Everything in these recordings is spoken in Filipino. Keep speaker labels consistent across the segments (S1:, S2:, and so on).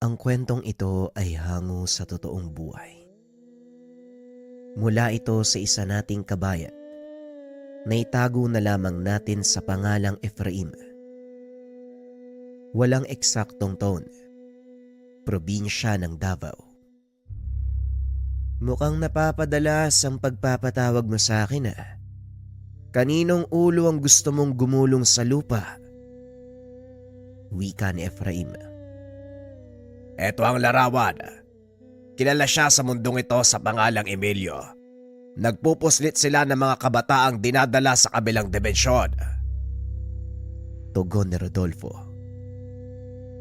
S1: Ang kwentong ito ay hango sa totoong buhay. Mula ito sa isa nating kabayan na itago na lamang natin sa pangalang Efraim. Walang eksaktong taon, probinsya ng Davao. Mukhang napapadalas ang pagpapatawag mo sa akin . Kaninong ulo ang gusto mong gumulong sa lupa? Wika ni Efraim.
S2: Eto ang larawan. Kilala siya sa mundong ito sa pangalang Emilio. Nagpupuslit sila ng mga kabataang dinadala sa kabilang dimensyon.
S1: Tugon ni Rodolfo.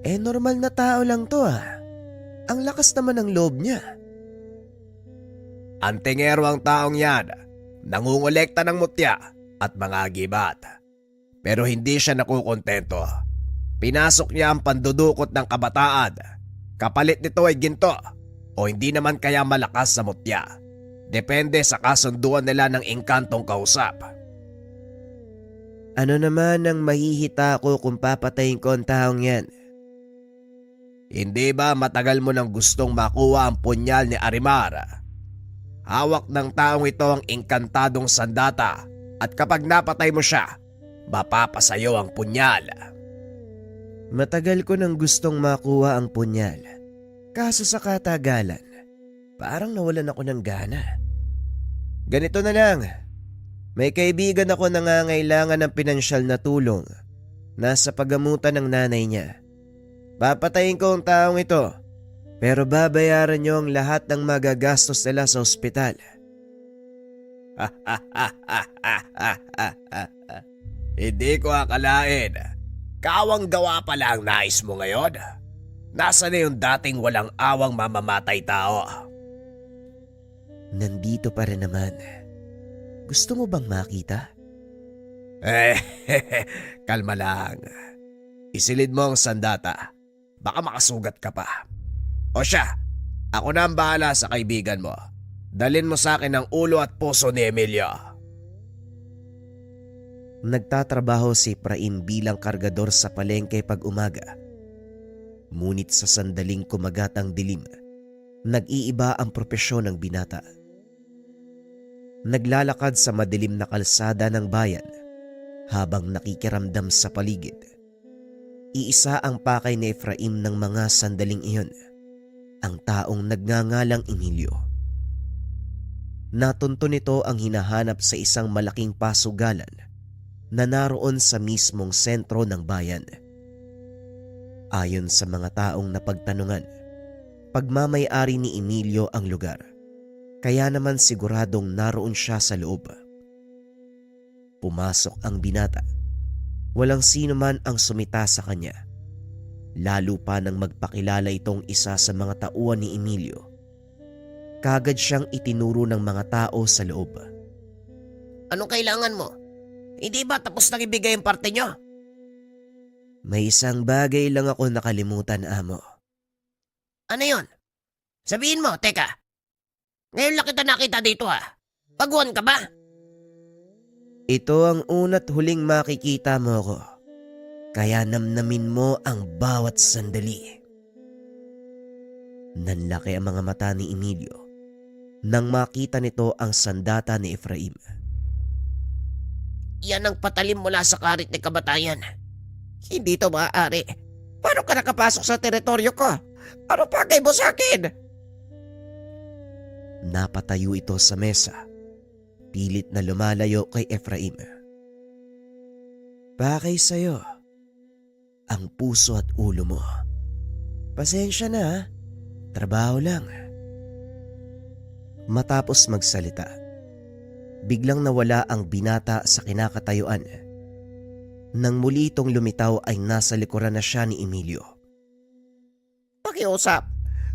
S1: Normal na tao lang to . Ang lakas naman ng loob niya.
S2: Antingero ang taong yan. Nangungulekta ng mutya at mga gibat. Pero hindi siya nakukontento. Pinasok niya ang pandudukot ng kabataan. Kapalit nito ay ginto o hindi naman kaya malakas sa mutya. Depende sa kasunduan nila ng engkantong kausap.
S1: Ano naman ang mahihita ko kung papatayin ko ang taong yan?
S2: Hindi ba matagal mo nang gustong makuha ang punyal ni Arimar? Hawak ng taong ito ang engkantadong sandata at kapag napatay mo siya, mapapasayo ang punyal.
S1: Matagal ko nang gustong makuha ang punyal. Kaso sa katagalan, parang nawalan ako ng gana. Ganito na lang. May kaibigan ako nangangailangan ng pinansyal na tulong. Nasa paggamutan ng nanay niya. Papatayin ko ang taong ito. Pero babayaran niyo ang lahat ng magagastos nila sa ospital.
S2: Hindi ko akalain. Kawang gawa pala ang nais mo ngayon. Nasaan na yung dating walang awang mamamatay tao?
S1: Nandito pa rin naman. Gusto mo bang makita?
S2: Kalma lang. Isilid mo ang sandata. Baka makasugat ka pa. O siya, ako na ang bahala sa kaibigan mo. Dalin mo sa akin ang ulo at puso ni Emilio.
S1: Nagtatrabaho si Efraim bilang kargador sa palengke pag umaga. Ngunit sa sandaling kumagat ang dilim, nag-iiba ang propesyon ng binata. Naglalakad sa madilim na kalsada ng bayan habang nakikiramdam sa paligid. Iisa ang pakay ni Efraim ng mga sandaling iyon, ang taong nagngangalang Emilio. Natunto nito ang hinahanap sa isang malaking pasugalan na naroon sa mismong sentro ng bayan. Ayon sa mga taong napagtanungan, pagmamay-ari ni Emilio ang lugar, kaya naman siguradong naroon siya sa loob. Pumasok ang binata. Walang sino man ang sumita sa kanya, lalo pa nang magpakilala itong isa sa mga tauhan ni Emilio. Kagad siyang itinuro ng mga tao sa loob.
S2: Anong kailangan mo? Hindi ba tapos nang ibigay ang parte niyo?
S1: May isang bagay lang ako nakalimutan, amo.
S2: Ano yon? Sabihin mo, teka. Ngayon lang kita nakita dito Baguhan ka ba?
S1: Ito ang una't huling makikita mo ko. Kaya namnamin mo ang bawat sandali. Nanlaki ang mga mata ni Emilio nang makita nito ang sandata ni Efraim.
S2: Yan ang patalim mula sa karit ni kabatayan. Hindi to maaari. Paano ka nakapasok sa teritoryo ko? Ano pakay mo sa akin?
S1: Napatayo ito sa mesa. Pilit na lumalayo kay Efraim. Pakay sa'yo ang puso at ulo mo. Pasensya na, trabaho lang. Matapos magsalita, biglang nawala ang binata sa kinakatayuan. Nang muli itong lumitaw ay nasa likuran na siya ni Emilio.
S2: Pakiusap,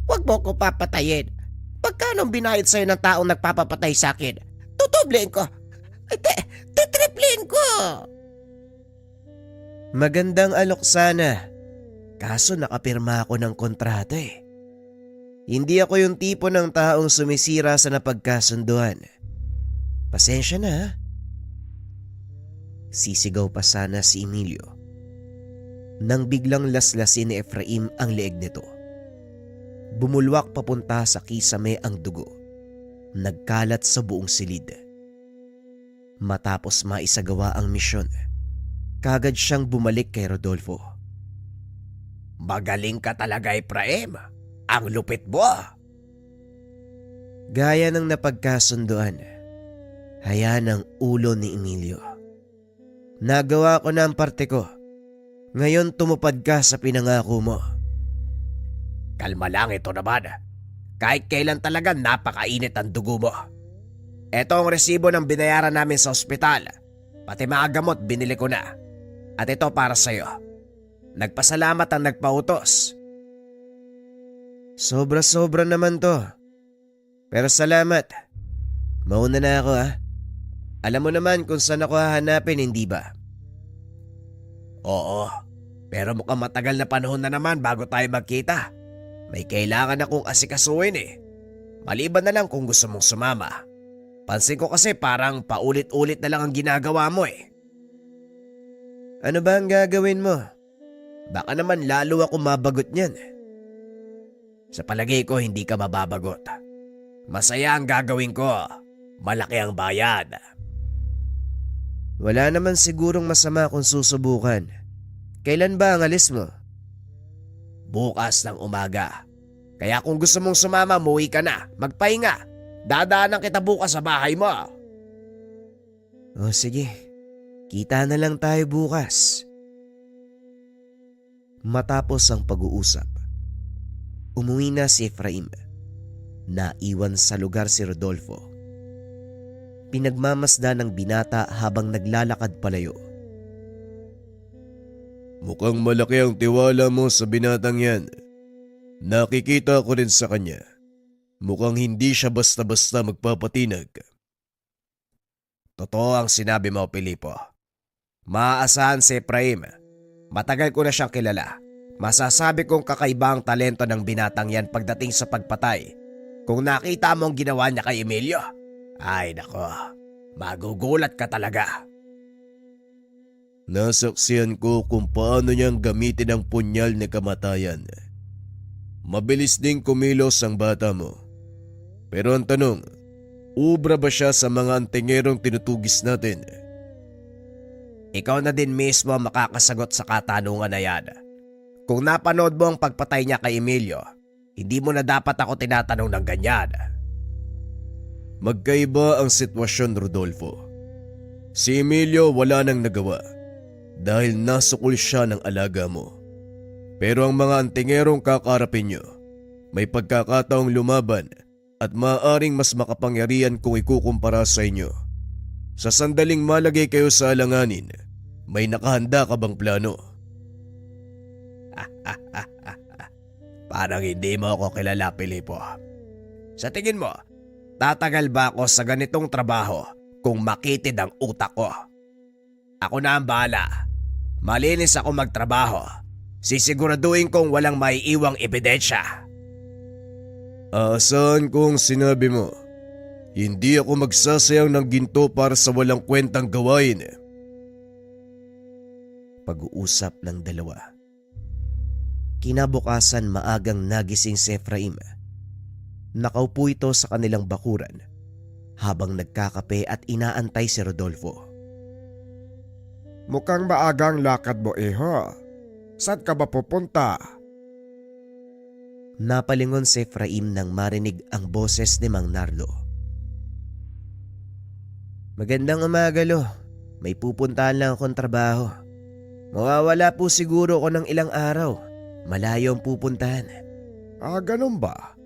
S2: huwag mo ko papatayin. Pagkano binayad sa'yo ng taong nagpapapatay sa akin? Tutublein ko. Titriplein ko.
S1: Magandang alok sana. Kaso nakapirma ako ng kontrata . Hindi ako yung tipo ng taong sumisira sa napagkasunduan. Pasensya na . Sisigaw pa sana si Emilio nang biglang laslasin ni Efraim ang leeg nito. Bumulwak papunta sa kisame ang dugo. Nagkalat sa buong silid. Matapos maisagawa ang misyon, kagad siyang bumalik kay Rodolfo.
S2: Magaling ka talaga, Efraim. Ang lupit mo.
S1: Gaya ng napagkasunduan, haya ng ulo ni Emilio. Nagawa ko na ang parte ko. Ngayon tumupad ka sa pinangako mo.
S2: Kalma lang, ito naman. Kahit kailan talaga napakainit ang dugo mo. Ito ang resibo ng binayaran namin sa ospital. Pati mga gamot binili ko na. At ito para sa'yo. Nagpasalamat ang nagpautos.
S1: Sobra-sobra naman to. Pero salamat. Mauna na ako ha. Alam mo naman kung saan ako hahanapin, hindi ba?
S2: Oo, pero mukhang matagal na panahon na naman bago tayo magkita. May kailangan akong asikasuhin eh. Maliban na lang kung gusto mong sumama. Pansin ko kasi parang paulit-ulit na lang ang ginagawa mo eh.
S1: Ano ba ang gagawin mo? Baka naman lalo ako mabagot niyan.
S2: Sa palagay ko hindi ka mababagot. Masaya ang gagawin ko. Malaki ang bayad.
S1: Wala naman sigurong masama kung susubukan. Kailan ba ang alis mo?
S2: Bukas ng umaga. Kaya kung gusto mong sumama, muwi ka na. Magpahinga. Dadaanan kita bukas sa bahay mo.
S1: O sige, kita na lang tayo bukas. Matapos ang pag-uusap, umuwi na si Efraim. Naiwan sa lugar si Rodolfo. Pinagmamasdan ng binata habang naglalakad palayo.
S3: Mukhang malaki ang tiwala mo sa binatang yan. Nakikita ko rin sa kanya. Mukhang hindi siya basta-basta magpapatinag.
S2: Totoo ang sinabi mo, Filipo. Maaasahan si Efraim. Matagal ko na siyang kilala. Masasabi kong kakaiba ang talento ng binatang yan pagdating sa pagpatay. Kung nakita mo ang ginawa niya kay Emilio, ay nako, magugulat ka talaga.
S3: Nasaksihan ko kung paano niyang gamitin ang punyal na kamatayan. Mabilis ding kumilos ang bata mo. Pero ang tanong, ubra ba siya sa mga antingerong tinutugis natin?
S2: Ikaw na din mismo makakasagot sa katanungan na yan. Kung napanood mo ang pagpatay niya kay Emilio, hindi mo na dapat ako tinatanong ng ganyan.
S3: Magkaiba ang sitwasyon, Rodolfo. Si Emilio wala nang nagawa dahil nasukol siya ng alaga mo. Pero ang mga antingerong kakarapin niyo, may pagkakataong lumaban at maaaring mas makapangyarihan kung ikukumpara sa inyo. Sa sandaling malagay kayo sa alanganin, may nakahanda ka bang plano?
S2: Parang hindi mo ako kilala, Filipo. Sa tingin mo, tatagal ba ako sa ganitong trabaho kung makitid ang utak ko? Ako na ang bahala. Malinis ako magtrabaho. Sisiguraduhin kong walang maiiwang ebidensya.
S3: Aasahan kong sinabi mo, hindi ako magsasayang ng ginto para sa walang kwentang gawain.
S1: Pag-uusap ng dalawa. Kinabukasan maagang nagising si Efraim. Nakaupo ito sa kanilang bakuran habang nagkakape at inaantay si Rodolfo.
S4: Mukhang maagang lakad mo, iho. Saan ka ba pupunta?
S1: Napalingon si Efraim nang marinig ang boses ni Mang Narlo. Magandang umaga, Lo. May pupuntahan lang akong trabaho. Mawawala po siguro ako ng ilang araw. Malayo ang pupuntahan.
S4: Ganun ba?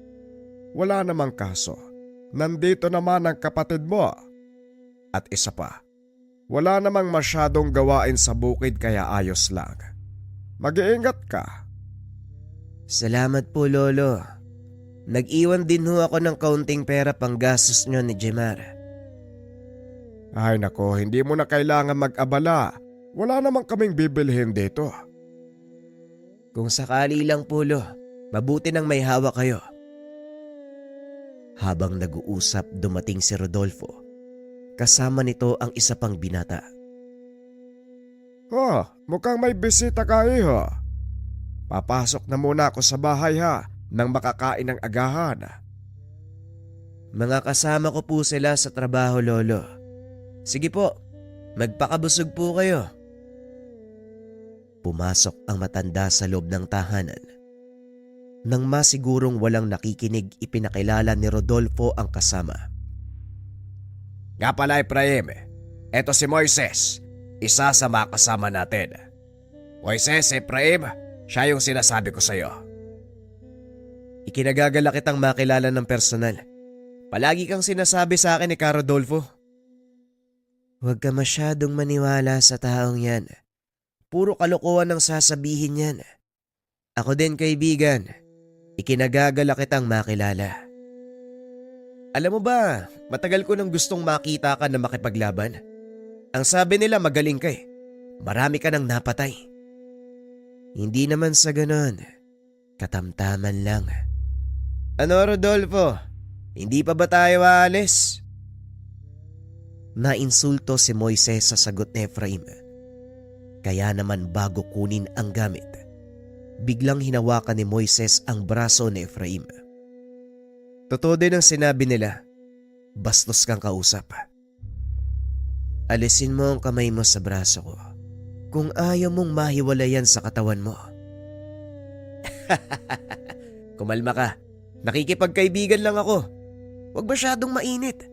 S4: Wala namang kaso. Nandito naman ang kapatid mo. At isa pa, wala namang masyadong gawain sa bukid kaya ayos lang. Mag-iingat ka.
S1: Salamat po, Lolo. Nag-iwan din ho ako ng kaunting pera pang gastos nyo ni Jemar.
S4: Ay nako, hindi mo na kailangan mag-abala. Wala namang kaming bibilhin dito.
S1: Kung sakali lang po, Lo, mabuti nang may hawak kayo. Habang nag-uusap, dumating si Rodolfo. Kasama nito ang isa pang binata.
S4: Mukhang may bisita ka, iho. Papasok na muna ako sa bahay ha. nang makakain ng agahan?
S1: Mga kasama ko po sila sa trabaho, Lolo. Sige po, magpakabusog po kayo. Pumasok ang matanda sa loob ng tahanan. Nang masigurong walang nakikinig, ipinakilala ni Rodolfo ang kasama.
S2: Nga pala Efraim, eto si Moises, isa sa mga kasama natin. Moises, Efraim, siya yung sinasabi ko sa'yo.
S1: Ikinagagala kitang makilala ng personal. Palagi kang sinasabi sa akin ni Ka Rodolfo. Huwag ka masyadong maniwala sa taong yan. Puro kalokohan ang sasabihin yan. Ako din, kaibigan. Ikinagagala kitang makilala. Alam mo ba, matagal ko nang gustong makita ka na makipaglaban. Ang sabi nila magaling ka eh. Marami ka nang napatay. Hindi naman sa ganon. Katamtaman lang. Ano, Rodolfo? Hindi pa ba tayo aalis? Nainsulto si Moises sa sagot ni Efraim. Kaya naman bago kunin ang gamit, biglang hinawakan ni Moises ang braso ni Efraim. Totoo din ang sinabi nila, bastos kang kausap. Alisin mo ang kamay mo sa braso ko kung ayaw mong mahiwalayan sa katawan mo. Kumalma ka, nakikipagkaibigan lang ako. Huwag masyadong mainit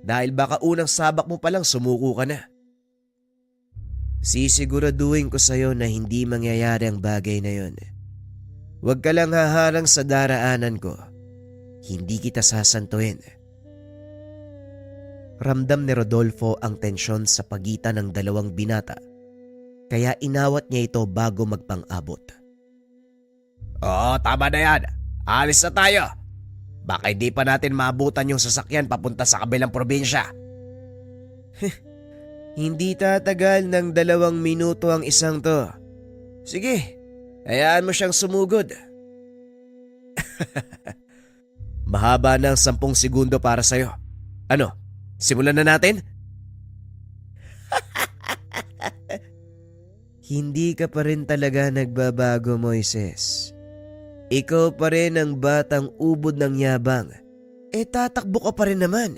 S1: dahil baka unang sabak mo palang sumuko ka na. Sisiguraduhin ko sa'yo na hindi mangyayari ang bagay na yon. Huwag ka lang haharang sa daraanan ko. Hindi kita sasantuin. Ramdam ni Rodolfo ang tensyon sa pagitan ng dalawang binata, kaya inawat niya ito bago magpang-abot.
S2: Oo, tama na yan. Alis na tayo. Baka hindi pa natin maabutan yung sasakyan papunta sa kabilang probinsya.
S1: Hindi tatagal ng 2 minuto ang isang to. Sige, hayaan mo siyang sumugod.
S2: Mahaba ng 10 segundo para sa'yo. Ano, simulan na natin?
S1: Hindi ka pa rin talaga nagbabago, Moises. Ikaw pa rin ang batang ubod ng yabang. Tatakbo ka pa rin naman.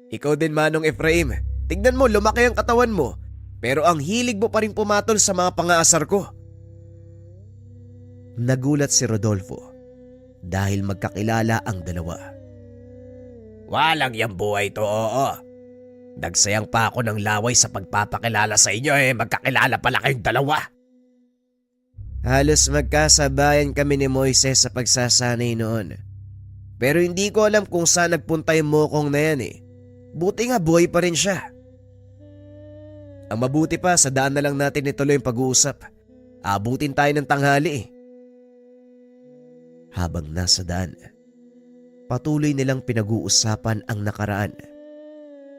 S2: Ikaw din, Manong Efraim. Tignan mo, lumaki ang katawan mo. Pero ang hilig mo pa rin pumatol sa mga pangaasar ko.
S1: Nagulat si Rodolfo dahil magkakilala ang dalawa.
S2: Walang yang buhay to, oo. Nagsayang pa ako ng laway sa pagpapakilala sa inyo magkakilala pala kayong dalawa.
S1: Halos magkasabayan kami ni Moises sa pagsasanay noon. Pero hindi ko alam kung saan nagpunta yung mokong na yan eh. Buti nga buhay pa rin siya. Ang mabuti pa, sa daan na lang natin ituloy yung pag-uusap. Abutin tayo ng tanghali eh. Habang nasa daan, patuloy nilang pinag-uusapan ang nakaraan.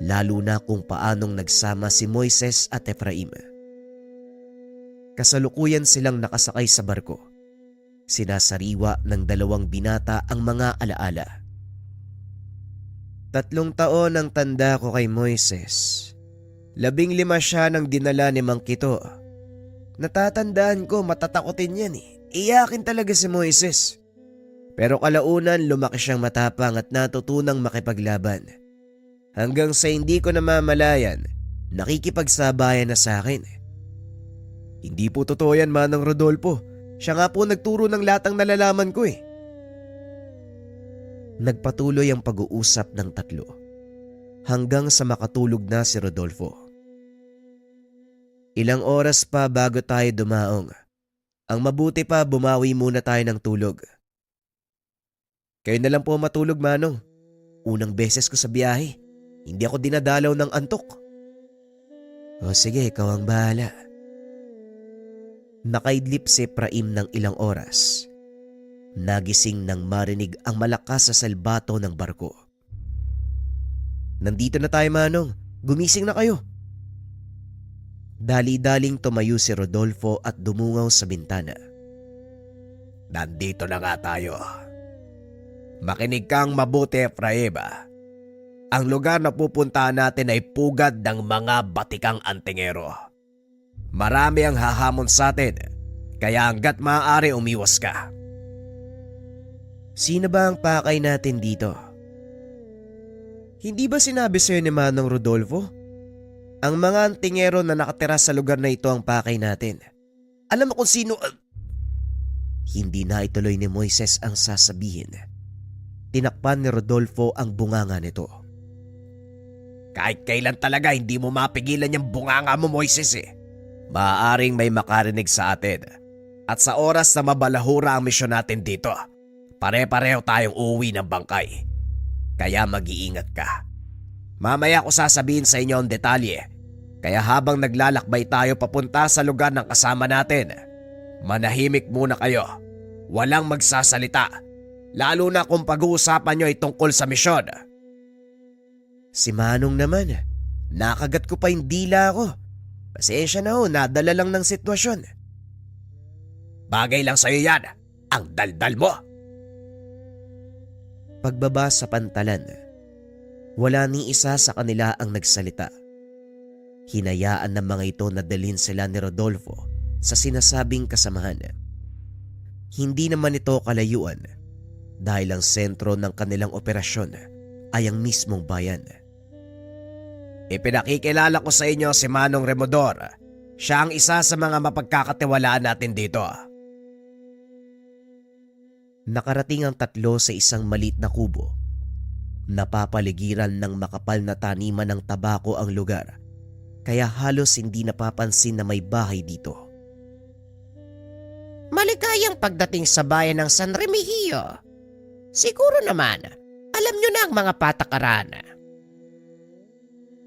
S1: Lalo na kung paanong nagsama si Moises at Efraim. Kasalukuyan silang nakasakay sa barko. Sinasariwa ng 2 binata ang mga alaala. 3 taon ang tanda ko kay Moises. 15 siya nang dinala ni Mang Kito. Natatandaan ko matatakotin yan eh. Iyakin talaga si Moises. Pero kalaunan lumaki siyang matapang at natutunang makipaglaban. Hanggang sa hindi ko namamalayan, nakikipagsabayan na sa akin. Hindi po totoo yan, Manang Rodolfo. Siya nga po nagturo ng lahat ng nalalaman ko eh. Nagpatuloy ang pag-uusap ng 3 hanggang sa makatulog na si Rodolfo. Ilang oras pa bago tayo dumaong. Ang mabuti pa, bumawi muna tayo ng tulog. Kayo na lang po matulog, Manong. Unang beses ko sa biyahe. Hindi ako dinadalaw ng antok. O sige, ikaw ang bahala. Nakaidlip si Efraim ng ilang oras. Nagising nang marinig ang malakas sa salbato ng barko. Nandito na tayo, Manong. Gumising na kayo. Dali-daling tumayo si Rodolfo at dumungaw sa bintana.
S2: Nandito na nga tayo. Makinig kang mabuti, Efraim. Ang lugar na pupuntahan natin ay pugad ng mga batikang antingero. Marami ang hahamon sa atin, kaya hanggat maaari umiwas ka.
S1: Sino ba ang pakay natin dito? Hindi ba sinabi sa'yo ni Manong Rodolfo? Ang mga antingero na nakatira sa lugar na ito ang pakay natin. Alam mo kung sino... Hindi na ituloy ni Moises ang sasabihin. Tinakpan ni Rodolfo ang bunganga nito.
S2: Kahit kailan talaga hindi mo mapigilan yung bunganga mo, Moises eh. Maaaring may makarinig sa atin. At sa oras na mabalahura ang misyon natin dito, pare-pareho tayong uuwi ng bangkay. Kaya mag-iingat ka. Mamaya ko sasabihin sa inyo ang detalye. Kaya habang naglalakbay tayo papunta sa lugar ng kasama natin, manahimik muna kayo. Walang magsasalita. Lalo na kung pag-uusapan nyo ay tungkol sa misyon.
S1: Si Manong naman, nakagat ko pa yung dila ko. Pasensya na ho, nadala lang ng sitwasyon.
S2: Bagay lang sa'yo yan. Ang daldal mo.
S1: Pagbaba sa pantalan, wala ni isa sa kanila ang nagsalita. Hinayaan ng mga ito na dalhin sila ni Rodolfo sa sinasabing kasamahan. Hindi naman ito kalayuan dahil ang sentro ng kanilang operasyon ay ang mismong bayan.
S2: Ipinakikilala ko sa inyo si Manong Remodor. Siya ang isa sa mga mapagkakatiwalaan natin dito.
S1: Nakarating ang tatlo sa isang maliit na kubo. Napapaligiran ng makapal na taniman ng tabako ang lugar, kaya halos hindi napapansin na may bahay dito.
S5: Maligayang pagdating sa bayan ng San Remigio. Siguro naman, alam nyo na ang mga patakaran.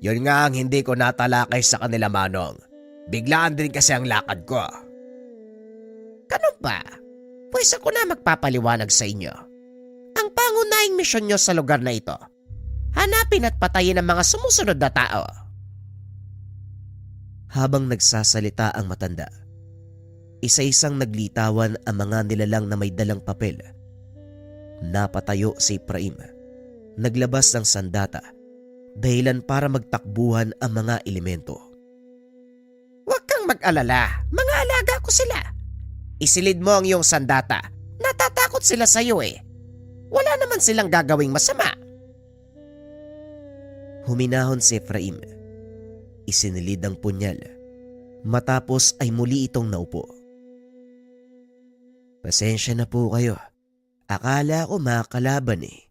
S2: Yun nga ang hindi ko natalakay sa kanila, Manong. Biglaan din kasi ang lakad ko.
S5: Ganun ba? Pues ako na magpapaliwanag sa inyo. Ang pangunahing misyon nyo sa lugar na ito, hanapin at patayin ang mga sumusunod na tao.
S1: Habang nagsasalita ang matanda, isa-isang naglitawan ang mga nilalang na may dalang papel. Napatayo si Efraim. Naglabas ng sandata, dahilan para magtakbuhan ang mga elemento.
S5: Huwag kang mag-alala, mga alaga ko sila. Isilid mo ang iyong sandata, natatakot sila sa iyo eh. Wala naman silang gagawing masama.
S1: Huminahon si Efraim. Isinilid ang punyal. Matapos ay muli itong naupo. Pasensya na po kayo. Akala ko makakalaban eh.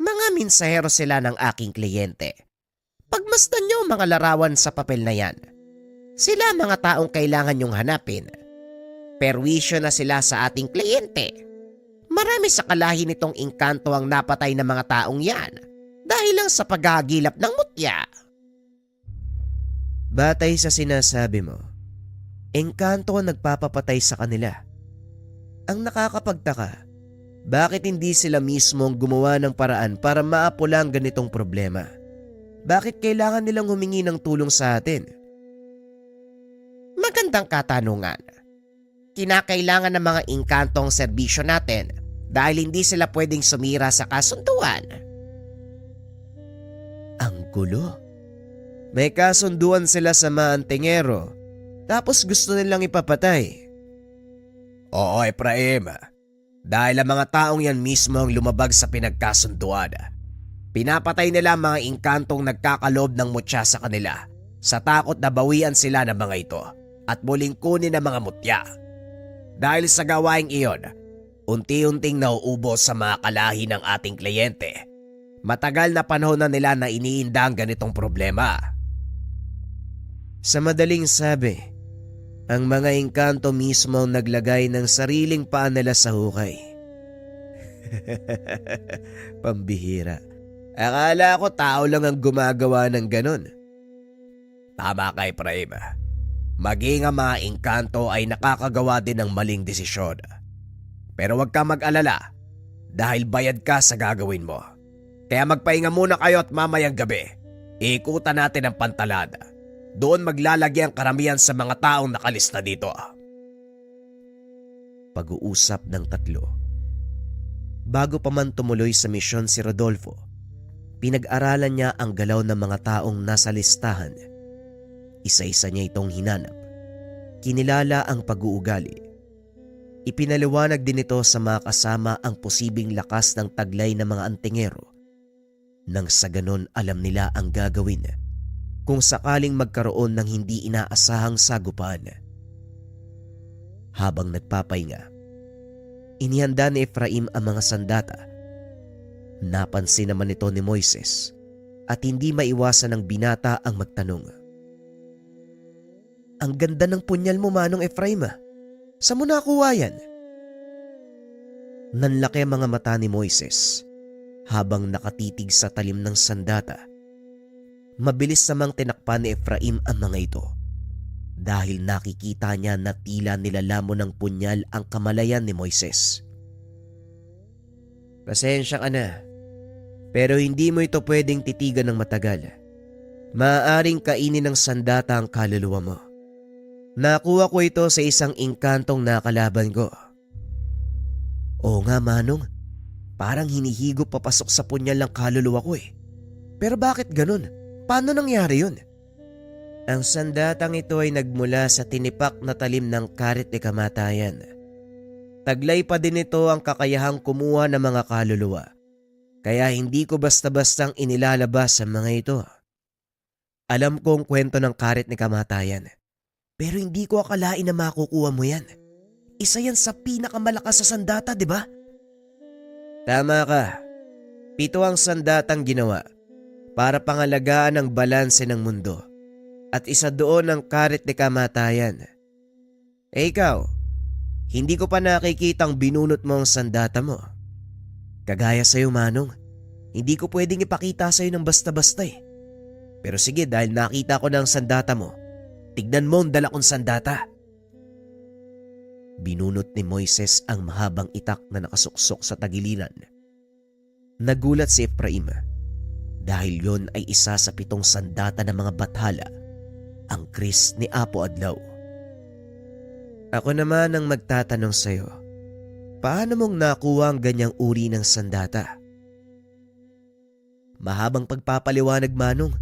S5: Mga minsahero sila ng aking kliyente. Pagmasdan niyo ang mga larawan sa papel na yan. Sila mga taong kailangan niyong hanapin. Perwisyo na sila sa ating kliyente. Marami sa kalahi nitong engkanto ang napatay ng mga taong yan dahil lang sa paghahagilap ng mutya.
S1: Batay sa sinasabi mo, engkanto ang nagpapapatay sa kanila. Ang nakakapagtaka, bakit hindi sila mismo ang gumawa ng paraan para maapula ang ganitong problema? Bakit kailangan nilang humingi ng tulong sa atin?
S5: Magandang katanungan. Kinakailangan ng mga engkanto ang serbisyo natin dahil hindi sila pwedeng sumira sa kasunduan.
S1: Ang gulo. May kasunduan sila sa mga antingero, tapos gusto nilang ipapatay.
S2: Oo, Efraim. Dahil ang mga taong yan mismo ang lumabag sa pinagkasunduan. Pinapatay nila ang mga engkantong nagkakalob ng mutya sa kanila sa takot na bawian sila ng mga ito at muling kunin ang mga mutya. Dahil sa gawaing iyon, unti-unting nauubos sa mga kalahi ng ating kliyente. Matagal na panahon na nila na iniinda ang ganitong problema.
S1: Sa madaling sabi, ang mga engkanto mismo ang naglagay ng sariling paa nila sa hukay. Pambihira. Akala ko tao lang ang gumagawa ng ganon.
S2: Tama ka, Efraim. Maging ang mga engkanto ay nakakagawa din ng maling desisyon. Pero huwag ka mag-alala dahil bayad ka sa gagawin mo. Kaya magpahinga muna kayo at mamayang gabi, ikutan natin ang pantalad. Doon maglalagay ang karamihan sa mga taong nakalista dito.
S1: Pag-uusap ng tatlo. Bago pa man tumuloy sa misyon si Rodolfo, pinag-aralan niya ang galaw ng mga taong nasa listahan. Isa-isa niya itong hinanap. Kinilala ang pag-uugali. Ipinaliwanag din ito sa mga kasama ang posibing lakas ng taglay ng mga antingero nang sa ganon alam nila ang gagawin kung sakaling magkaroon ng hindi inaasahang sagupaan. Habang nagpapahinga, inihanda ni Efraim ang mga sandata. Napansin naman ito ni Moises at hindi maiwasan ng binata ang magtanong. Ang ganda ng punyal mo, Manong Efraim. Saan mo nakuha yan? Nanlaki ang mga mata ni Moises habang nakatitig sa talim ng sandata. Mabilis namang tinakpan ni Efraim ang mga ito dahil nakikita niya na tila nilalamon ng punyal ang kamalayan ni Moises. Pasensya ka na, pero hindi mo ito pwedeng titigan ng matagal. Maaaring kainin ng sandata ang kaluluwa mo. Nakuha ko ito sa isang inkantong nakalaban ko. Oo nga, Manong. Parang hinihigop papasok sa punyal ng kaluluwa ko eh. Pero bakit ganun? Paano nangyari yun? Ang sandatang ito ay nagmula sa tinipak na talim ng karit ni kamatayan. Taglay pa din ito ang kakayahang kumuha ng mga kaluluwa. Kaya hindi ko basta-bastang inilalabas ang mga ito. Alam ko ang kwento ng karit ni kamatayan. Pero hindi ko akalain na makukuha mo yan. Isa yan sa pinakamalakas sa sandata, di ba? Tama ka. 7 ang sandatang ginawa para pangalagaan ang balanse ng mundo. At isa doon ang karit ni kamatayan. Ikaw, hindi ko pa nakikitang binunot mo ang sandata mo. Kagaya sa'yo, Manong, hindi ko pwedeng ipakita sa'yo ng basta-basta eh. Pero sige, dahil nakita ko na ang sandata mo, tignan mo ang dala kong sandata. Binunot ni Moises ang mahabang itak na nakasuksok sa tagiliran. Nagulat si Efraim dahil yon ay isa sa 7 sandata ng mga bathala, ang kris ni Apo Adlaw. Ako naman ang magtatanong sa'yo, paano mong nakuha ang ganyang uri ng sandata? Mahabang pagpapaliwanag, Manong,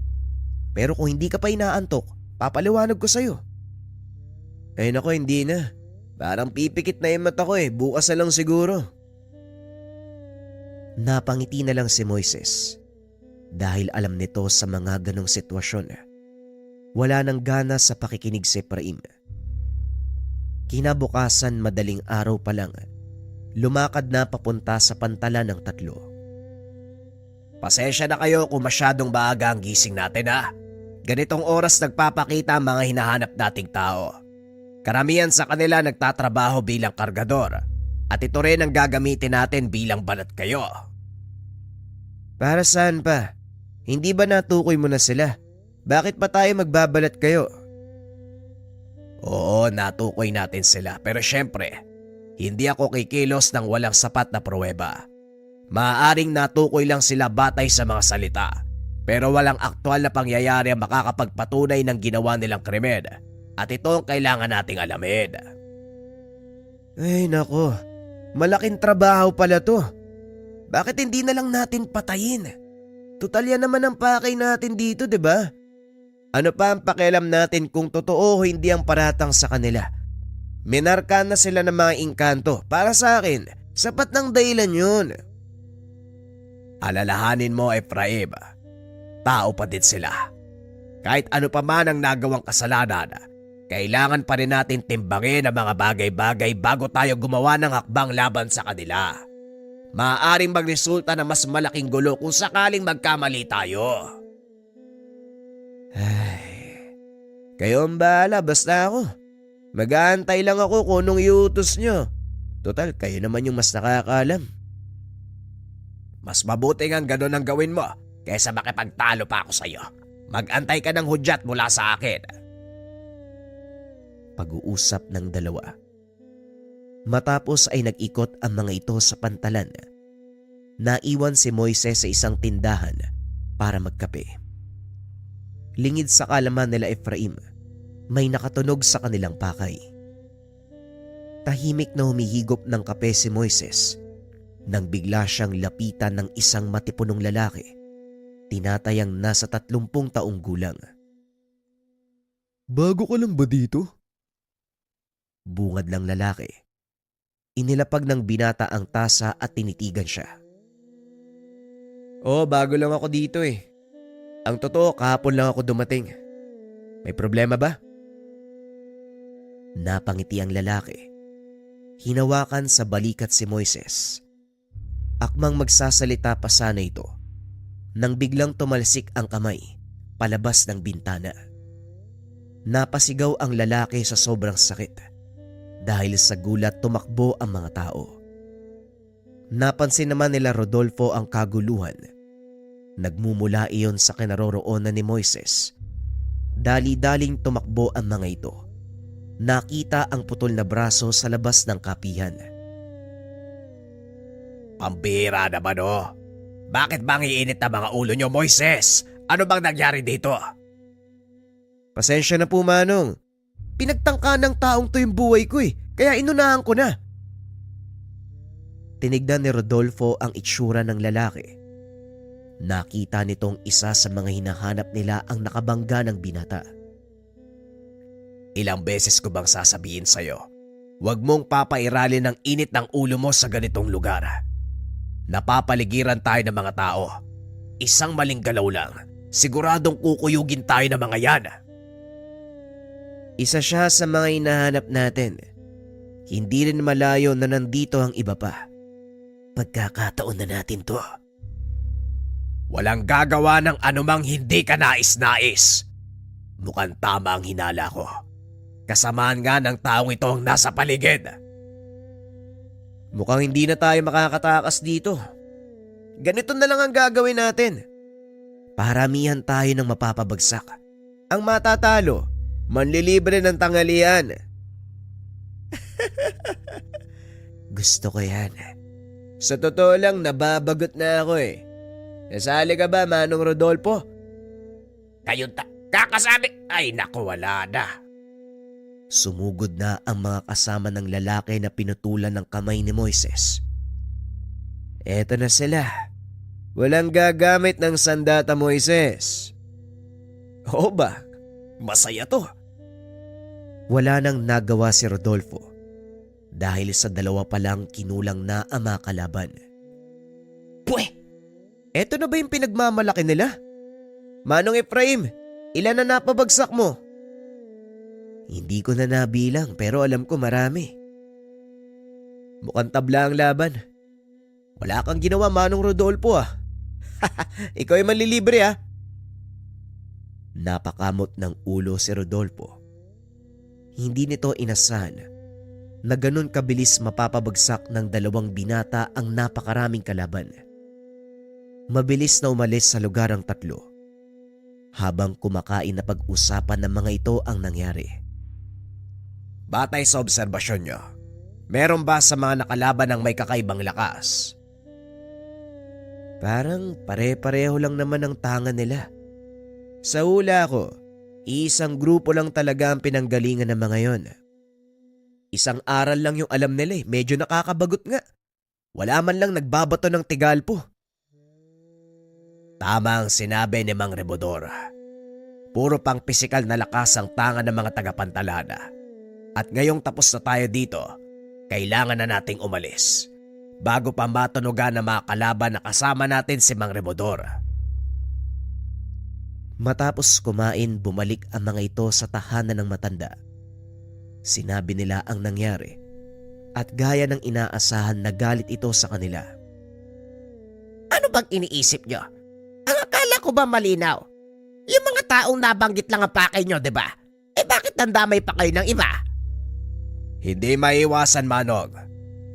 S1: pero kung hindi ka pa inaantok, papaliwanag ko sa'yo. Ay nako, hindi na. Parang pipikit na yung mata ko eh. Bukas na lang siguro. Napangiti na lang si Moises dahil alam nito sa mga ganong sitwasyon. Wala nang gana sa pakikinig si Efraim. Kinabukasan, madaling araw pa lang, lumakad na papunta sa pantalan ng 3.
S2: Pasensya na kayo kung masyadong maaga ang gising natin ha. Ganitong oras nagpapakita ang mga hinahanap nating tao. Karamihan sa kanila nagtatrabaho bilang kargador at ito rin ang gagamitin natin bilang balat kayo.
S1: Para saan pa? Hindi ba natukoy mo na sila? Bakit pa tayo magbabalat kayo?
S2: Oo, natukoy natin sila pero syempre, hindi ako kikilos ng walang sapat na pruweba. Maaaring natukoy lang sila batay sa mga salita pero walang aktwal na pangyayari ang makakapagpatunay ng ginawa nilang krimen. At ito ang kailangan nating alamin.
S1: Ay nako, malaking trabaho pala to. Bakit hindi na lang natin patayin? Tutal yan naman ang pakay natin dito, di ba? Ano pa ang pakialam natin kung totoo o hindi ang paratang sa kanila? Minarka na sila ng mga engkanto. Para sa akin, sapat ng dahilan yun.
S2: Alalahanin mo, Efraim, tao pa din sila. Kahit ano pa man ang nagawang kasalanan, kailangan pa rin natin timbangin ang mga bagay-bagay bago tayo gumawa ng hakbang laban sa kanila. Maaaring magresulta na mas malaking gulo kung sakaling magkamali tayo.
S1: Ay, kayo ang bahala, basta ako. Mag-aantay lang ako kung anong iutos nyo. Total, kayo naman yung mas nakakaalam.
S2: Mas mabuti nga gano'n ang gawin mo kaysa makipagtalo pa ako sa'yo. Mag-antay ka ng hudyat mula sa akin.
S1: Pag-uusap ng dalawa. Matapos ay nag-ikot ang mga ito sa pantalan. Naiwan si Moises sa isang tindahan para magkape. Lingid sa kalaman nila Efraim, may nakatunog sa kanilang pakay. Tahimik na humihigop ng kape si Moises nang bigla siyang lapitan ng isang matipunong lalaki, tinatayang nasa 30 taong gulang.
S3: Bago ka lang ba dito?
S1: Bungad lang lalaki.
S5: Inilapag ng binata ang tasa at tinitigan siya.
S1: Bago lang ako dito eh. Ang totoo, kahapon lang ako dumating. May problema ba?
S5: Napangiti ang lalaki. Hinawakan sa balikat si Moises. Akmang magsasalita pa sana ito nang biglang tumalsik ang kamay palabas ng bintana. Napasigaw ang lalaki sa sobrang sakit. Dahil sa gulat tumakbo ang mga tao. Napansin naman nila Rodolfo ang kaguluhan. Nagmumula iyon sa kinaroroonan ni Moises. Dali-daling tumakbo ang mga ito. Nakita ang putol na braso sa labas ng kapihan.
S2: Pambira naman oh. Bakit bang iinit ang mga ulo nyo, Moises? Ano bang nangyari dito?
S1: Pasensya na po, Manong. Pinagtangka ng taong to yung buhay ko eh, kaya inunahan ko na.
S5: Tinignan ni Rodolfo ang itsura ng lalaki. Nakita nitong isa sa mga hinahanap nila ang nakabangga ng binata.
S2: Ilang beses ko bang sasabihin sa'yo, huwag mong papairalin ng init ng ulo mo sa ganitong lugar. Napapaligiran tayo ng mga tao. Isang maling galaw lang, siguradong kukuyugin tayo ng mga yan.
S1: Isa siya sa mga hinahanap natin. Hindi rin malayo na nandito ang iba pa.
S5: Pagkakataon na natin to.
S2: Walang gagawa ng anumang hindi ka nais-nais. Mukhang tama ang hinala ko. Kasamaan nga ng taong ito ang nasa paligid.
S1: Mukhang hindi na tayo makakatakas dito. Ganito na lang ang gagawin natin. Paramihan tayo ng mapapabagsak. Ang matatalo, manlilibre ng tanghalian.
S5: Gusto ko yan.
S1: Sa totoo lang, nababagot na ako eh. Nasali ka ba, Manong Rodolfo?
S2: Kayo kakasabi? Ay naku, wala na.
S5: Sumugod na ang mga kasama ng lalaki na pinutulan ng kamay ni Moises.
S1: Eto na sila. Walang gagamit ng sandata, Moises. Oo ba?
S2: Masaya to.
S5: Wala nang nagawa si Rodolfo dahil sa dalawa pa lang kinulang na ang mga kalaban.
S2: Pwe!
S1: Eto na ba yung pinagmamalaki nila? Manong Efraim, ilan na napabagsak mo?
S5: Hindi ko na nabilang pero alam ko marami.
S1: Mukhang tabla ang laban. Wala kang ginawa, Manong Rodolfo ah. Ikaw ay manlilibre ah.
S5: Napakamot ng ulo si Rodolfo. Hindi nito inasahan na ganun kabilis mapapabagsak ng dalawang binata ang napakaraming kalaban. Mabilis na umalis sa lugar ang tatlo. Habang kumakain na pag-usapan ng mga ito ang nangyari.
S2: Batay sa obserbasyon nyo, meron ba sa mga nakalaban ng may kakaibang lakas?
S1: Parang pare-pareho lang naman ang tangan nila. Sa hula ko, isang grupo lang talaga ang pinanggalingan ng mga yon. Isang aral lang yung alam nila eh, medyo nakakabagot nga. Wala man lang nagbabato ng tigalpo.
S2: Tama ang sinabi ni Mang Rebodor. Puro pang pisikal na lakas ang tangan ng mga tagapantalana. At ngayong tapos na tayo dito, kailangan na nating umalis. Bago pa matunugan ng mga kalaban na kasama natin si Mang Rebodor.
S5: Matapos kumain, bumalik ang mga ito sa tahanan ng matanda. Sinabi nila ang nangyari at gaya ng inaasahan nagalit ito sa kanila.
S6: Ano bang iniisip nyo? Ang akala ko ba malinaw? Yung mga taong nabanggit lang ang pakay nyo, diba? Bakit nandamay pa kayo ng iba?
S2: Hindi maiwasan, Manong.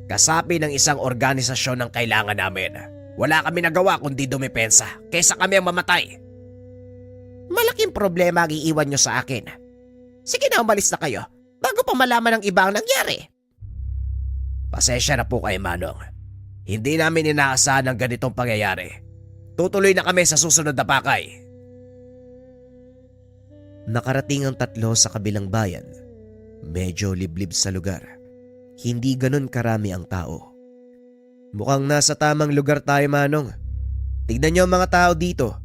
S2: Kasapi ng isang organisasyon ang kailangan namin. Wala kami nagawa kundi dumepensa kaysa kami ang mamatay.
S6: Malaking problema ang iiwan nyo sa akin. Sige na, umalis na kayo bago pa malaman ng iba ang nangyari.
S2: Pasensya na po kayo, Manong. Hindi namin inaasahan ang ganitong pangyayari. Tutuloy na kami sa susunod na pakay.
S5: Nakarating ang tatlo sa kabilang bayan. Medyo liblib sa lugar. Hindi ganun karami ang tao.
S1: Mukhang nasa tamang lugar tayo, Manong. Tignan niyo ang mga tao dito.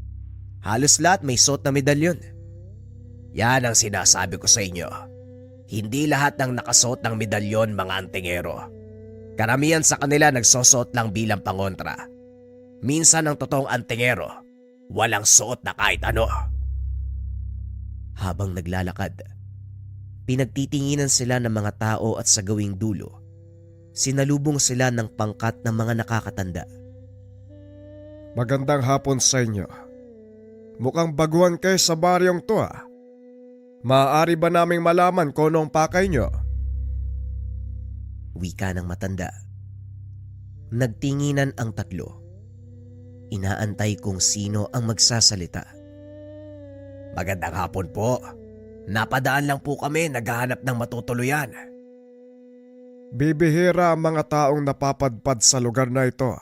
S1: Halos lahat may suot na medalyon.
S2: Yan ang sinasabi ko sa inyo. Hindi lahat ng nakasuot ng medalyon mga antingero. Karamihan sa kanila nagsusuot lang bilang pangontra. Minsan ang totoong antingero, walang suot na kahit ano.
S1: Habang naglalakad, pinagtitinginan sila ng mga tao at sa gawing dulo, sinalubong sila ng pangkat ng mga nakakatanda.
S4: Magandang hapon sa inyo. Mukhang baguhan kayo sa baryong to ah. Maaari ba naming malaman kung anong pakay nyo?
S1: Wika ng matanda. Nagtinginan ang tatlo. Inaantay kung sino ang magsasalita.
S2: Magandang hapon po. Napadaan lang po kami naghahanap ng matutuluyan.
S4: Bibihira ang mga taong napapadpad sa lugar na ito.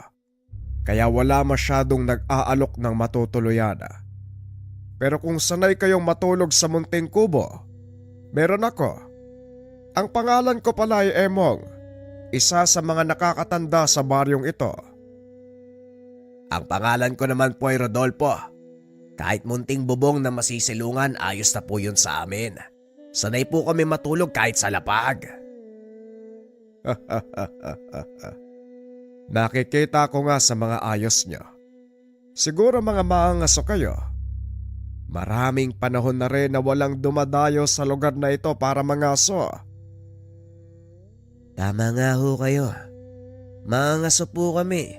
S4: Kaya wala masyadong nag-aalok ng matutuluyan. Pero kung sanay kayong matulog sa munting kubo, meron ako. Ang pangalan ko pala ay Emong, isa sa mga nakakatanda sa baryong ito.
S2: Ang pangalan ko naman po ay Rodolfo. Kahit munting bubong na masisilungan, ayos na po yun sa amin. Sanay po kami matulog kahit sa lapag.
S4: Nakikita ko nga sa mga ayos nyo. Siguro mga maangaso kayo. Maraming panahon na rin na walang dumadayo sa lugar na ito para mangaso.
S1: Tama nga ho kayo. Mangangaso po kami.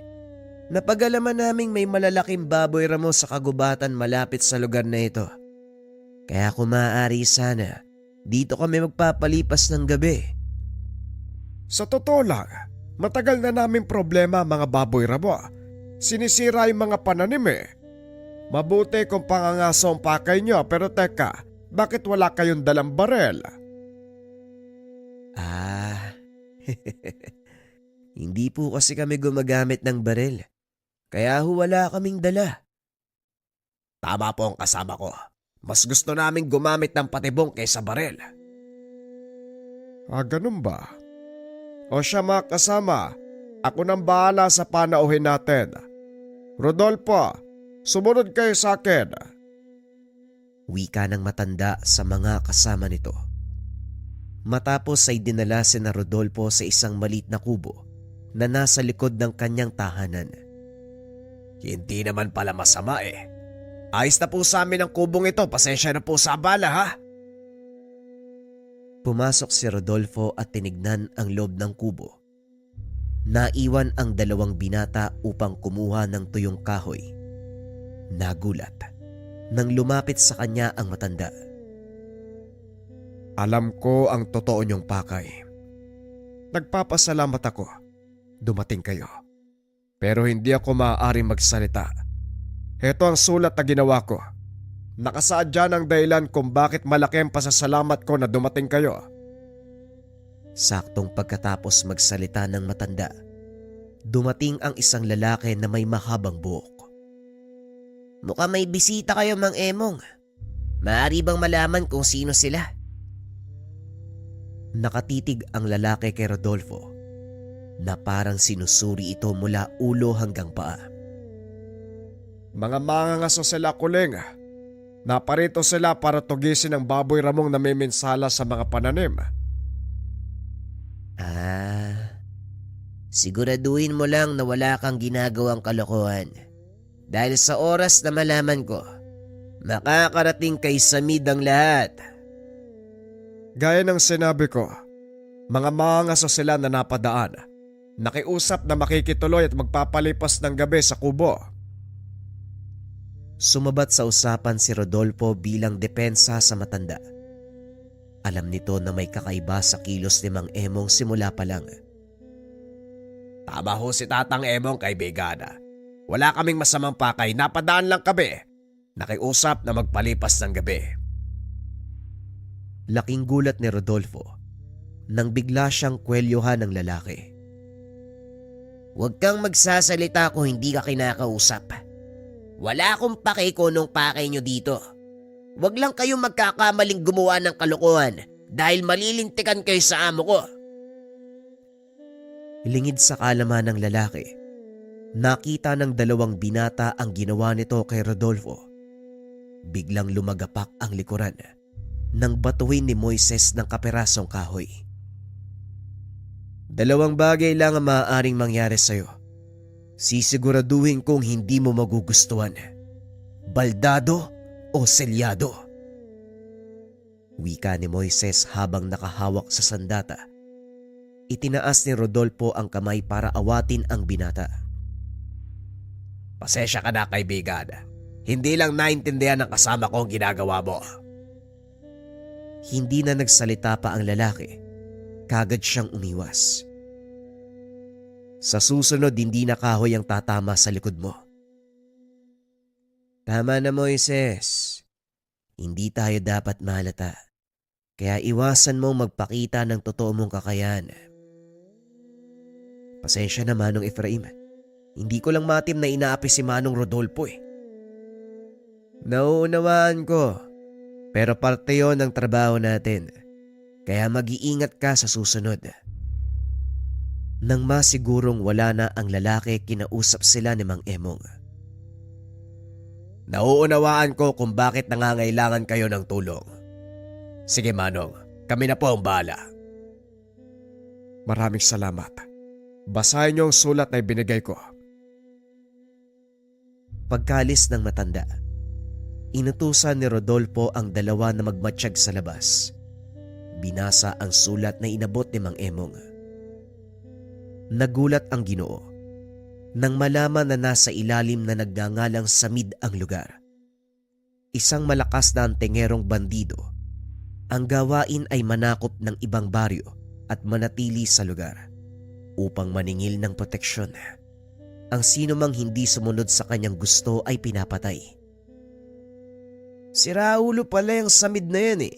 S1: Napagalaman naming may malalaking baboy ramo sa kagubatan malapit sa lugar na ito. Kaya kung maaari sana, dito kami magpapalipas ng gabi.
S4: Sa totoo lang, matagal na namin problema mga baboy ramo. Sinisira yung mga pananim eh. Mabuti kung pangangaso ang pakay nyo pero teka, bakit wala kayong dalang barel?
S1: Hindi po kasi kami gumagamit ng baril. Kaya ho wala kaming dala.
S2: Tama po ang kasama ko. Mas gusto naming gumamit ng patibong kaysa barel.
S4: Ganun ba? O siya mga kasama, ako nang bahala sa panauhin natin. Rodolfo, sumunod kayo sa akin.
S1: Wika ng matanda sa mga kasama nito. Matapos ay dinala si na Rodolfo sa isang maliit na kubo na nasa likod ng kanyang tahanan.
S2: Hindi naman pala masama eh. Ayos na po sa amin ang kubong ito, pasensya na po sa abala ha.
S1: Pumasok si Rodolfo at tinignan ang loob ng kubo. Naiwan ang dalawang binata upang kumuha ng tuyong kahoy. Nagulat nang lumapit sa kanya ang matanda.
S4: Alam ko ang totoo niyong pakay. Nagpapasalamat ako. Dumating kayo. Pero hindi ako maaaring magsalita. Heto ang sulat na ginawa ko. Nakasaad dyan ang dahilan kung bakit malaki ang pasasalamat ko na dumating kayo.
S1: Saktong pagkatapos magsalita ng matanda, dumating ang isang lalaki na may mahabang buhok.
S6: Mukhang may bisita kayo, Mang Emong. Maaari bang malaman kung sino sila?
S1: Nakatitig ang lalaki kay Rodolfo na parang sinusuri ito mula ulo hanggang paa.
S4: Mga mangangaso sila kuling. Naparito sila para tugisin ang baboy ramong namiminsala sa mga pananim.
S6: Siguraduhin mo lang na wala kang ginagawang kalokohan. Dahil sa oras na malaman ko, makakarating kay Samid ang lahat.
S4: Gaya ng sinabi ko, mga mangangaso sila na napadaan. Nakiusap na makikituloy at magpapalipas ng gabi sa kubo.
S1: Sumabat sa usapan si Rodolfo bilang depensa sa matanda. Alam nito na may kakaiba sa kilos ni Mang Emong simula pa lang.
S2: Tama ho si Tatang Emong, kaibigan. Wala kaming masamang pakay, napadaan lang kami. Nakiusap na magpalipas ng gabi.
S1: Laking gulat ni Rodolfo nang bigla siyang kwelyohan ng lalaki.
S6: Huwag kang magsasalita kung hindi ka kinakausap. Wala akong pake kung anong pakay nyo dito. Huwag lang kayong magkakamaling gumawa ng kalokohan dahil malilintikan kayo sa amo ko.
S1: Lingid sa kalaman ng lalaki, nakita ng dalawang binata ang ginawa nito kay Rodolfo. Biglang lumagapak ang likuran nang batuhin ni Moises ng kaperasong kahoy. Dalawang bagay lang ang maaaring mangyari sa'yo. Sisiguraduhin kong hindi mo magugustuhan. Baldado o selyado? Wika ni Moises habang nakahawak sa sandata. Itinaas ni Rodolfo ang kamay para awatin ang binata.
S2: Pasensya ka na, kaibigan. Hindi lang naintindihan ng kasama ko ang ginagawa mo.
S1: Hindi na nagsalita pa ang lalaki. Kagad siyang umiwas. Sa susunod, hindi na kahoy ang tatama sa likod mo. Tama na, Moises. Hindi tayo dapat mahalata. Kaya iwasan mong magpakita ng totoo mong kakayahan. Pasensya na, Manong Efraim. Hindi ko lang matim na inaapi si Manong Rodolfo eh. Nauunawaan ko. Pero parte yon ng trabaho natin. Kaya mag-iingat ka sa susunod. Nang masigurong wala na ang lalaki, kinausap sila ni Mang Emong.
S2: Nauunawaan ko kung bakit nangangailangan kayo ng tulong. Sige, Manong, kami na po ang bahala.
S4: Maraming salamat. Basahin niyo ang sulat na ibinigay ko.
S1: Pagkalis ng matanda, inutusan ni Rodolfo ang dalawa na magmatsyag sa labas. Binasa ang sulat na inabot ni Mang Emong. Nagulat ang Ginoo nang malaman na nasa ilalim na nagngangalang Samid ang lugar. Isang malakas na antengerong bandido. Ang gawain ay manakop ng ibang baryo at manatili sa lugar upang maningil ng proteksyon. Ang sino mang hindi sumunod sa kanyang gusto ay pinapatay. Si Raulo pala yung Samid na yan eh.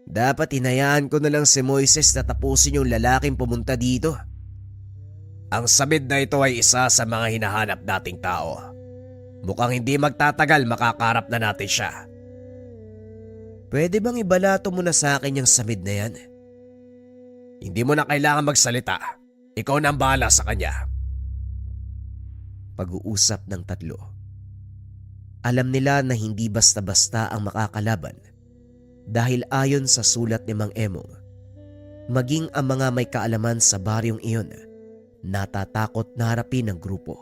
S1: Dapat hinayaan ko na lang si Moises na tapusin yung lalaking pumunta dito.
S2: Ang Samid na ito ay isa sa mga hinahanap nating tao. Mukhang hindi magtatagal makakarap na natin siya.
S1: Pwede bang ibalato mo na sa akin yung Samid na yan?
S2: Hindi mo na kailangan magsalita. Ikaw na ang bahala sa kanya.
S1: Pag-uusap ng tatlo. Alam nila na hindi basta-basta ang makakalaban dahil ayon sa sulat ni Mang Emong, maging ang mga may kaalaman sa baryong iyon natatakot na harapin ang grupo.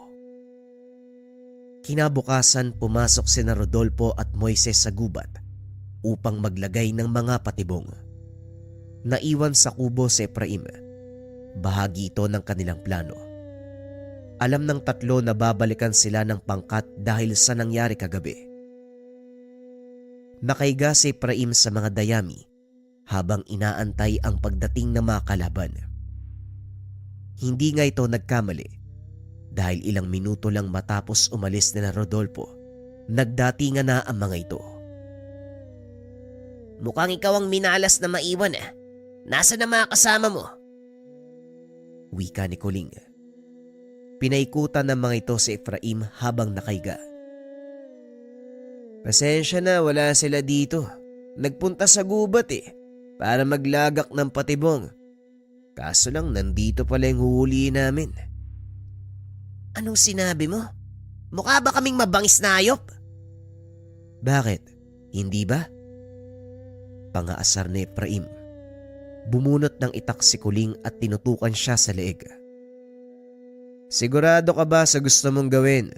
S1: Kinabukasan pumasok sina Rodolfo at Moises sa gubat upang maglagay ng mga patibong. Naiwan sa kubo si Efraim. Bahagi ito ng kanilang plano. Alam ng tatlo na babalikan sila ng pangkat dahil sa nangyari kagabi. Nakaiga si Efraim sa mga dayami habang inaantay ang pagdating ng mga kalaban. Hindi nga ito nagkamali dahil ilang minuto lang matapos umalis nila Rodolfo, nagdatingan na ang mga ito.
S6: Mukhang ikaw ang minalas na maiwan ah. Nasaan na mga kasama mo?
S1: Wika ni Kuling. Pinaikutan ng mga ito si Efraim habang nakaiga. Pasensya na, wala sila dito. Nagpunta sa gubat eh, para maglagak ng patibong. Kaso lang nandito pala yung huhulihin namin.
S6: Anong sinabi mo? Mukha ba kaming mabangis na hayop?
S1: Bakit? Hindi ba? Pangaasar ni Efraim. Bumunot ng itak si Kuling at tinutukan siya sa leeg. Sigurado ka ba sa gusto mong gawin?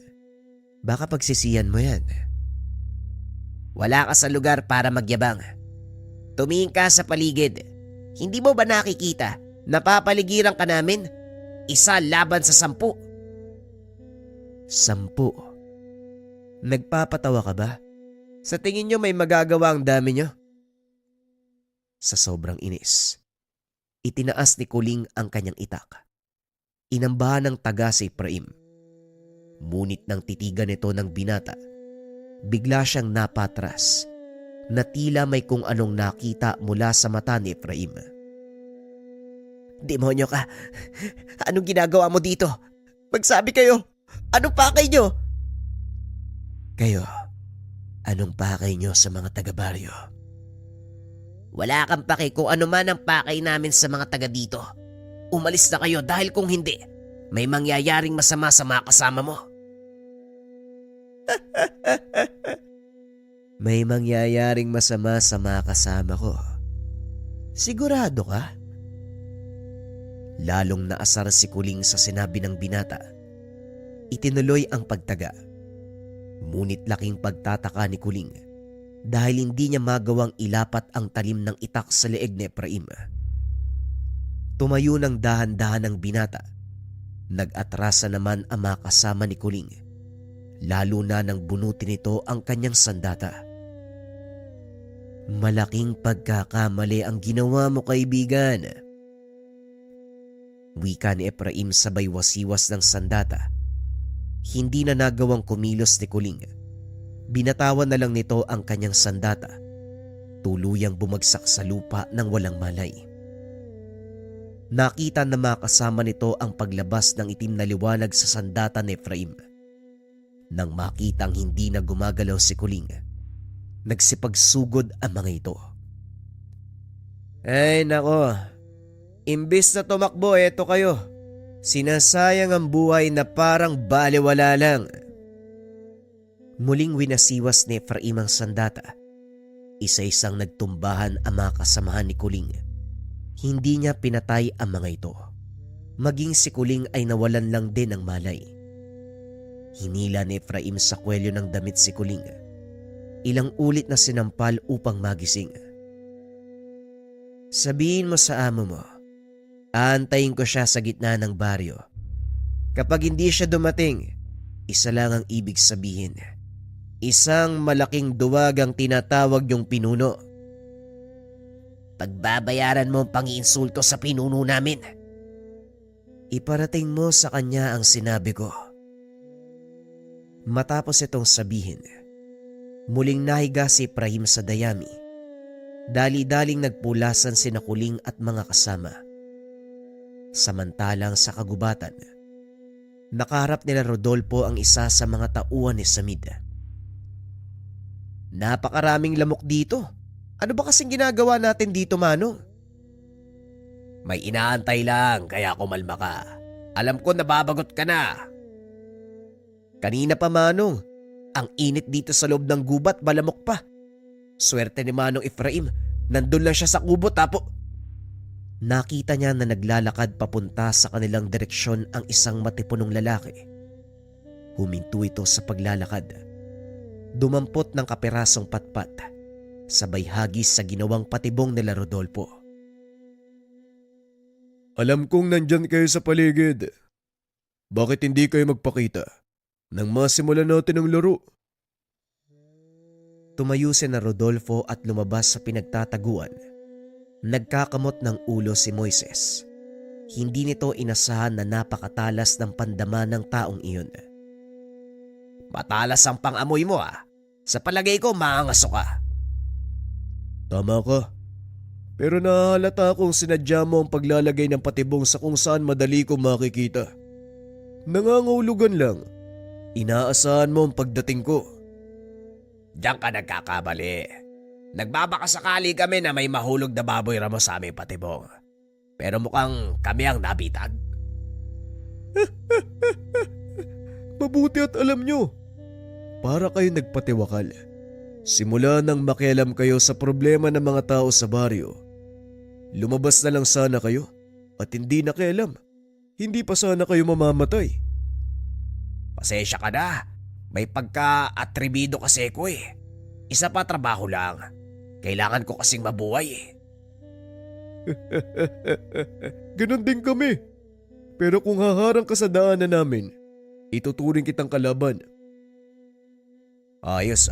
S1: Baka pagsisiyan mo yan.
S6: Wala ka sa lugar para magyabang. Tumingin ka sa paligid. Hindi mo ba nakikita? Napapaligiran ka namin. 1 laban sa 10.
S1: 10. Nagpapatawa ka ba? Sa tingin nyo may magagawa ang dami nyo? Sa sobrang inis, itinaas ni Kuling ang kanyang itak. Inambahan ng taga si Efraim. Ngunit nang titigan ito ng binata, bigla siyang napatras na tila may kung anong nakita mula sa mata ni Efraim.
S6: Demonyo ka. Anong ginagawa mo dito? Magsabi kayo. Anong pakay nyo?
S1: Kayo, anong pakay nyo sa mga taga-baryo?
S6: Wala kang pake kung ano man ang pakay namin sa mga taga dito. Umalis na kayo dahil kung hindi, may mangyayaring masama sa mga kasama mo.
S1: May mangyayaring masama sa mga kasama ko. Sigurado ka?
S5: Lalong naasar si Kuling sa sinabi ng binata. Itinuloy ang pagtaga. Ngunit laking pagtataka ni Kuling dahil hindi niya magawang ilapat ang talim ng itak sa leeg ni Efraim. Tumayo ng dahan-dahan ang binata. Nag-atrasa naman ang mga kasama ni Kuling, lalo na nang bunutin nito ang kanyang sandata. Malaking pagkakamali ang ginawa mo, kaibigan. Wika ni Efraim sabay wasiwas ng sandata. Hindi na nagawang kumilos ni Kuling. Binatawan na lang nito ang kanyang sandata. Tuluyang bumagsak sa lupa ng walang malay. Nakita na makasama nito ang paglabas ng itim na liwanag sa sandata ni Efraim. Nang makitang hindi na gumagalaw si Kuling, nagsipagsugod ang mga ito.
S1: Ay nako, imbis na tumakbo, eto kayo. Sinasayang ang buhay na parang baliwala lang.
S5: Muling winasiwas ni Efraim ang sandata. Isa-isang nagtumbahan ang mga kasamahan ni Kuling. Hindi niya pinatay ang mga ito. Maging si Kuling ay nawalan lang din ng malay. Hinila ni Efraim sa kwelyo ng damit si Kuling. Ilang ulit na sinampal upang magising.
S1: Sabihin mo sa amo mo, aantayin ko siya sa gitna ng baryo. Kapag hindi siya dumating, isa lang ang ibig sabihin. Isang malaking duwag ang tinatawag yung pinuno.
S6: Pagbabayaran mo ang pang-iinsulto sa pinuno namin.
S1: Iparating mo sa kanya ang sinabi ko.
S5: Matapos itong sabihin, muling nahiga si Efraim sa dayami. Dali-daling nagpulasan sina Kuling at mga kasama. Samantalang sa kagubatan, nakaharap nila Rodolfo ang isa sa mga tauhan ni Samid.
S1: Napakaraming lamok dito. Ano ba kasing ginagawa natin dito, Manong?
S2: May inaantay lang kaya kumalma ka. Alam ko nababagot ka na.
S1: Kanina pa, Manong. Ang init dito sa loob ng gubat, malamok pa. Swerte ni Manong Efraim, nandun lang siya sa kubo tapo.
S5: Nakita niya na naglalakad papunta sa kanilang direksyon ang isang matipunong lalaki. Huminto ito sa paglalakad. Dumampot ng kapirasong patpat, sabay hagis sa ginawang patibong nila Rodolfo.
S3: Alam kong nandyan kayo sa paligid. Bakit hindi kayo magpakita nang masimulan natin ang laro?
S5: Tumayo si na Rodolfo at lumabas sa pinagtataguan. Nagkakamot ng ulo si Moises. Hindi nito inasahan na napakatalas ng pandama ng taong iyon.
S2: Matalas ang pang-amoy mo Sa palagay ko maangaso ka.
S3: Tama ka. Pero nahalata akong sinadya mo ang paglalagay ng patibong sa kung saan madali kong makikita. Nangangahulugan lang. Inaasahan mo ang pagdating ko.
S2: Diyan ka nagkakabali. Nagbabakasakali kami na may mahulog na baboy ramo sa aming patibong. Pero mukhang kami ang nabitag.
S3: Mabuti at alam nyo. Para kayo nagpatiwakal. Simula nang makialam kayo sa problema ng mga tao sa baryo, lumabas na lang sana kayo at hindi nakialam. Hindi pa sana kayo mamamatay.
S2: Pasensya ka na. May pagka-atribido kasi ko Isa pa trabaho lang. Kailangan ko kasing mabuhay
S3: Ganon din kami. Pero kung haharang ka sa daanan namin, ituturing kitang kalaban.
S2: Ayos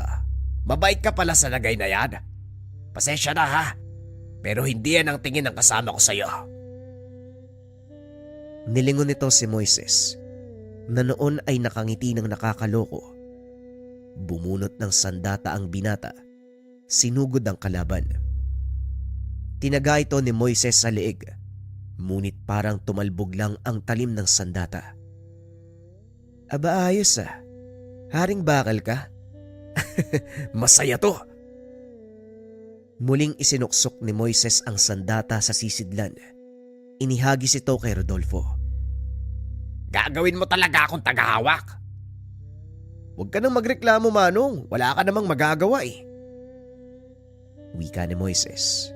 S2: Mabait ka pala sa lagay na yan. Pasensya na Pero hindi yan ang tingin ng kasama ko sa'yo.
S5: Nilingon nito si Moises, na noon ay nakangiti ng nakakaloko. Bumunot ng sandata ang binata. Sinugod ang kalaban. Tinaga ito ni Moises sa leeg, ngunit parang tumalbog lang ang talim ng sandata.
S1: Aba ayos Haring bakal ka?
S2: Masaya to.
S5: Muling isinuksok ni Moises ang sandata sa sisidlan. Inihagis ito kay Rodolfo.
S2: Gagawin mo talaga akong tagahawak.
S1: Huwag ka nang magreklamo, Manong. Wala ka namang magagawa
S5: Wika ni Moises.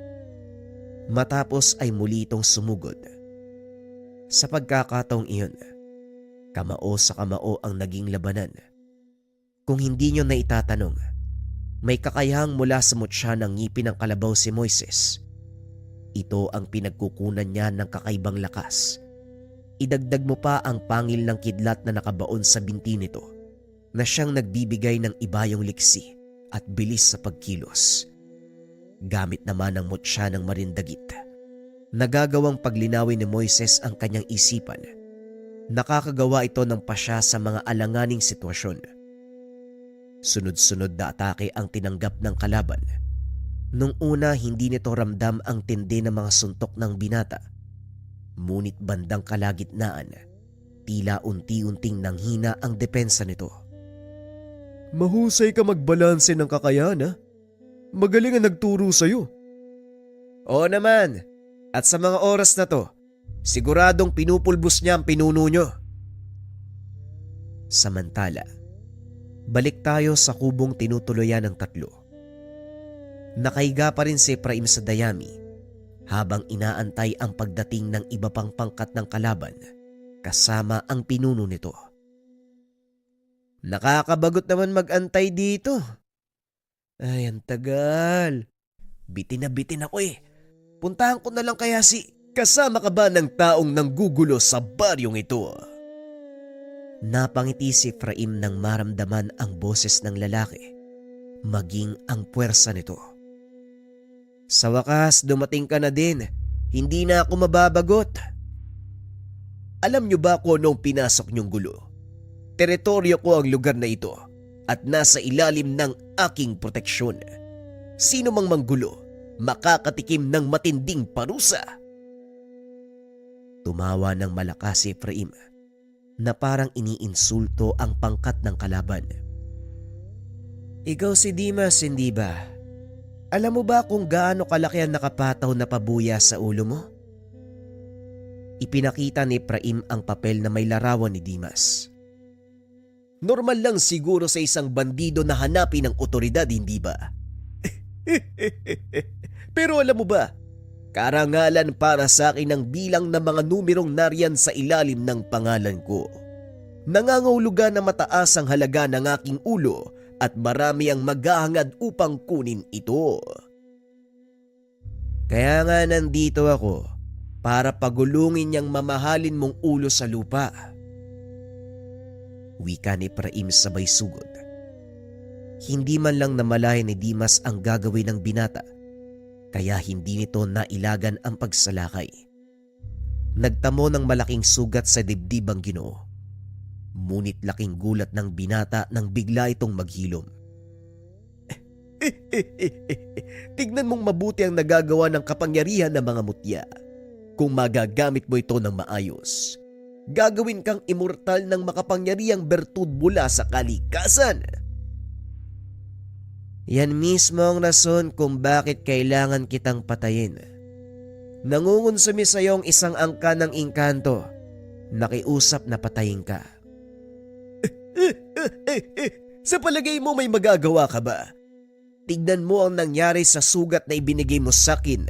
S5: Matapos ay muli itong sumugod.
S1: Sa pagkakataong iyon, kamao sa kamao ang naging labanan. Kung hindi nyo na itatanong, may kakayahang mula sa mutya ng ngipin ng kalabaw si Moises. Ito ang pinagkukunan niya ng kakaibang lakas. Idagdag mo pa ang pangil ng kidlat na nakabaon sa binti nito na siyang nagbibigay ng ibayong liksi at bilis sa pagkilos. Gamit naman ang mutya ng marindagit, nagagawang paglinawin ni Moises ang kanyang isipan. Nakakagawa ito ng pasya sa mga alanganing sitwasyon. Sunod-sunod na atake ang tinanggap ng kalaban. Nung una hindi nito ramdam ang tindi ng mga suntok ng binata. Ngunit bandang kalagitnaan, tila unti-unting nanghina ang depensa nito.
S3: Mahusay ka magbalanse ng kakayahan, ha? Magaling ang nagturo sa'yo.
S1: Oo naman, at sa mga oras na to, siguradong pinupulbos niya ang pinuno nyo. Samantala, balik tayo sa kubong tinutuloyan ng tatlo. Nakahiga pa rin si Efraim sa dayami habang inaantay ang pagdating ng iba pang pangkat ng kalaban kasama ang pinuno nito. Nakakabagot naman mag-antay dito. Ay, ang tagal. Bitin na bitin ako eh. Puntahan ko na lang kaya si...
S2: Kasama ka ba ng taong nanggugulo sa baryong ito?
S1: Napangiti si Efraim nang maramdaman ang boses ng lalaki, maging ang puwersa nito. Sa wakas, dumating ka na din. Hindi na ako mababagot.
S2: Alam niyo ba kung anong pinasok niyong gulo? Teritoryo ko ang lugar na ito at nasa ilalim ng aking proteksyon. Sino mang manggulo, makakatikim ng matinding parusa.
S1: Tumawa ng malakas si Efraim na parang iniinsulto ang pangkat ng kalaban. Ikaw si Dimas, hindi ba? Alam mo ba kung gaano kalaki ang nakapataw na pabuya sa ulo mo? Ipinakita ni Efraim ang papel na may larawan ni Dimas.
S2: Normal lang siguro sa isang bandido na hanapin ng otoridad, hindi ba? Pero alam mo ba, karangalan para sa akin ang bilang ng mga numerong nariyan sa ilalim ng pangalan ko. Nangangahulugan na mataas ang halaga ng aking ulo at marami ang maghahangad upang kunin ito.
S1: Kaya nga nandito ako para pagulungin niyang mamahalin mong ulo sa lupa. Wika ni Efraim sabay sugod. Hindi man lang namalayan ni Dimas ang gagawin ng binata, kaya hindi nito nailagan ang pagsalakay. Nagtamo ng malaking sugat sa dibdib ang Ginoo. Ngunit laking gulat ng binata nang bigla itong maghilom.
S2: Tignan mong mabuti ang nagagawa ng kapangyarihan ng mga mutya. Kung magagamit mo ito ng maayos, gagawin kang immortal ng makapangyarihang bertud mula sa kalikasan.
S1: Yan mismo ang rason kung bakit kailangan kitang patayin. Nangungunsumi sa iyong isang angka ng engkanto. Nakiusap na patayin ka.
S2: Sa palagay mo may magagawa ka ba? Tignan mo ang nangyari sa sugat na ibinigay mo sa akin.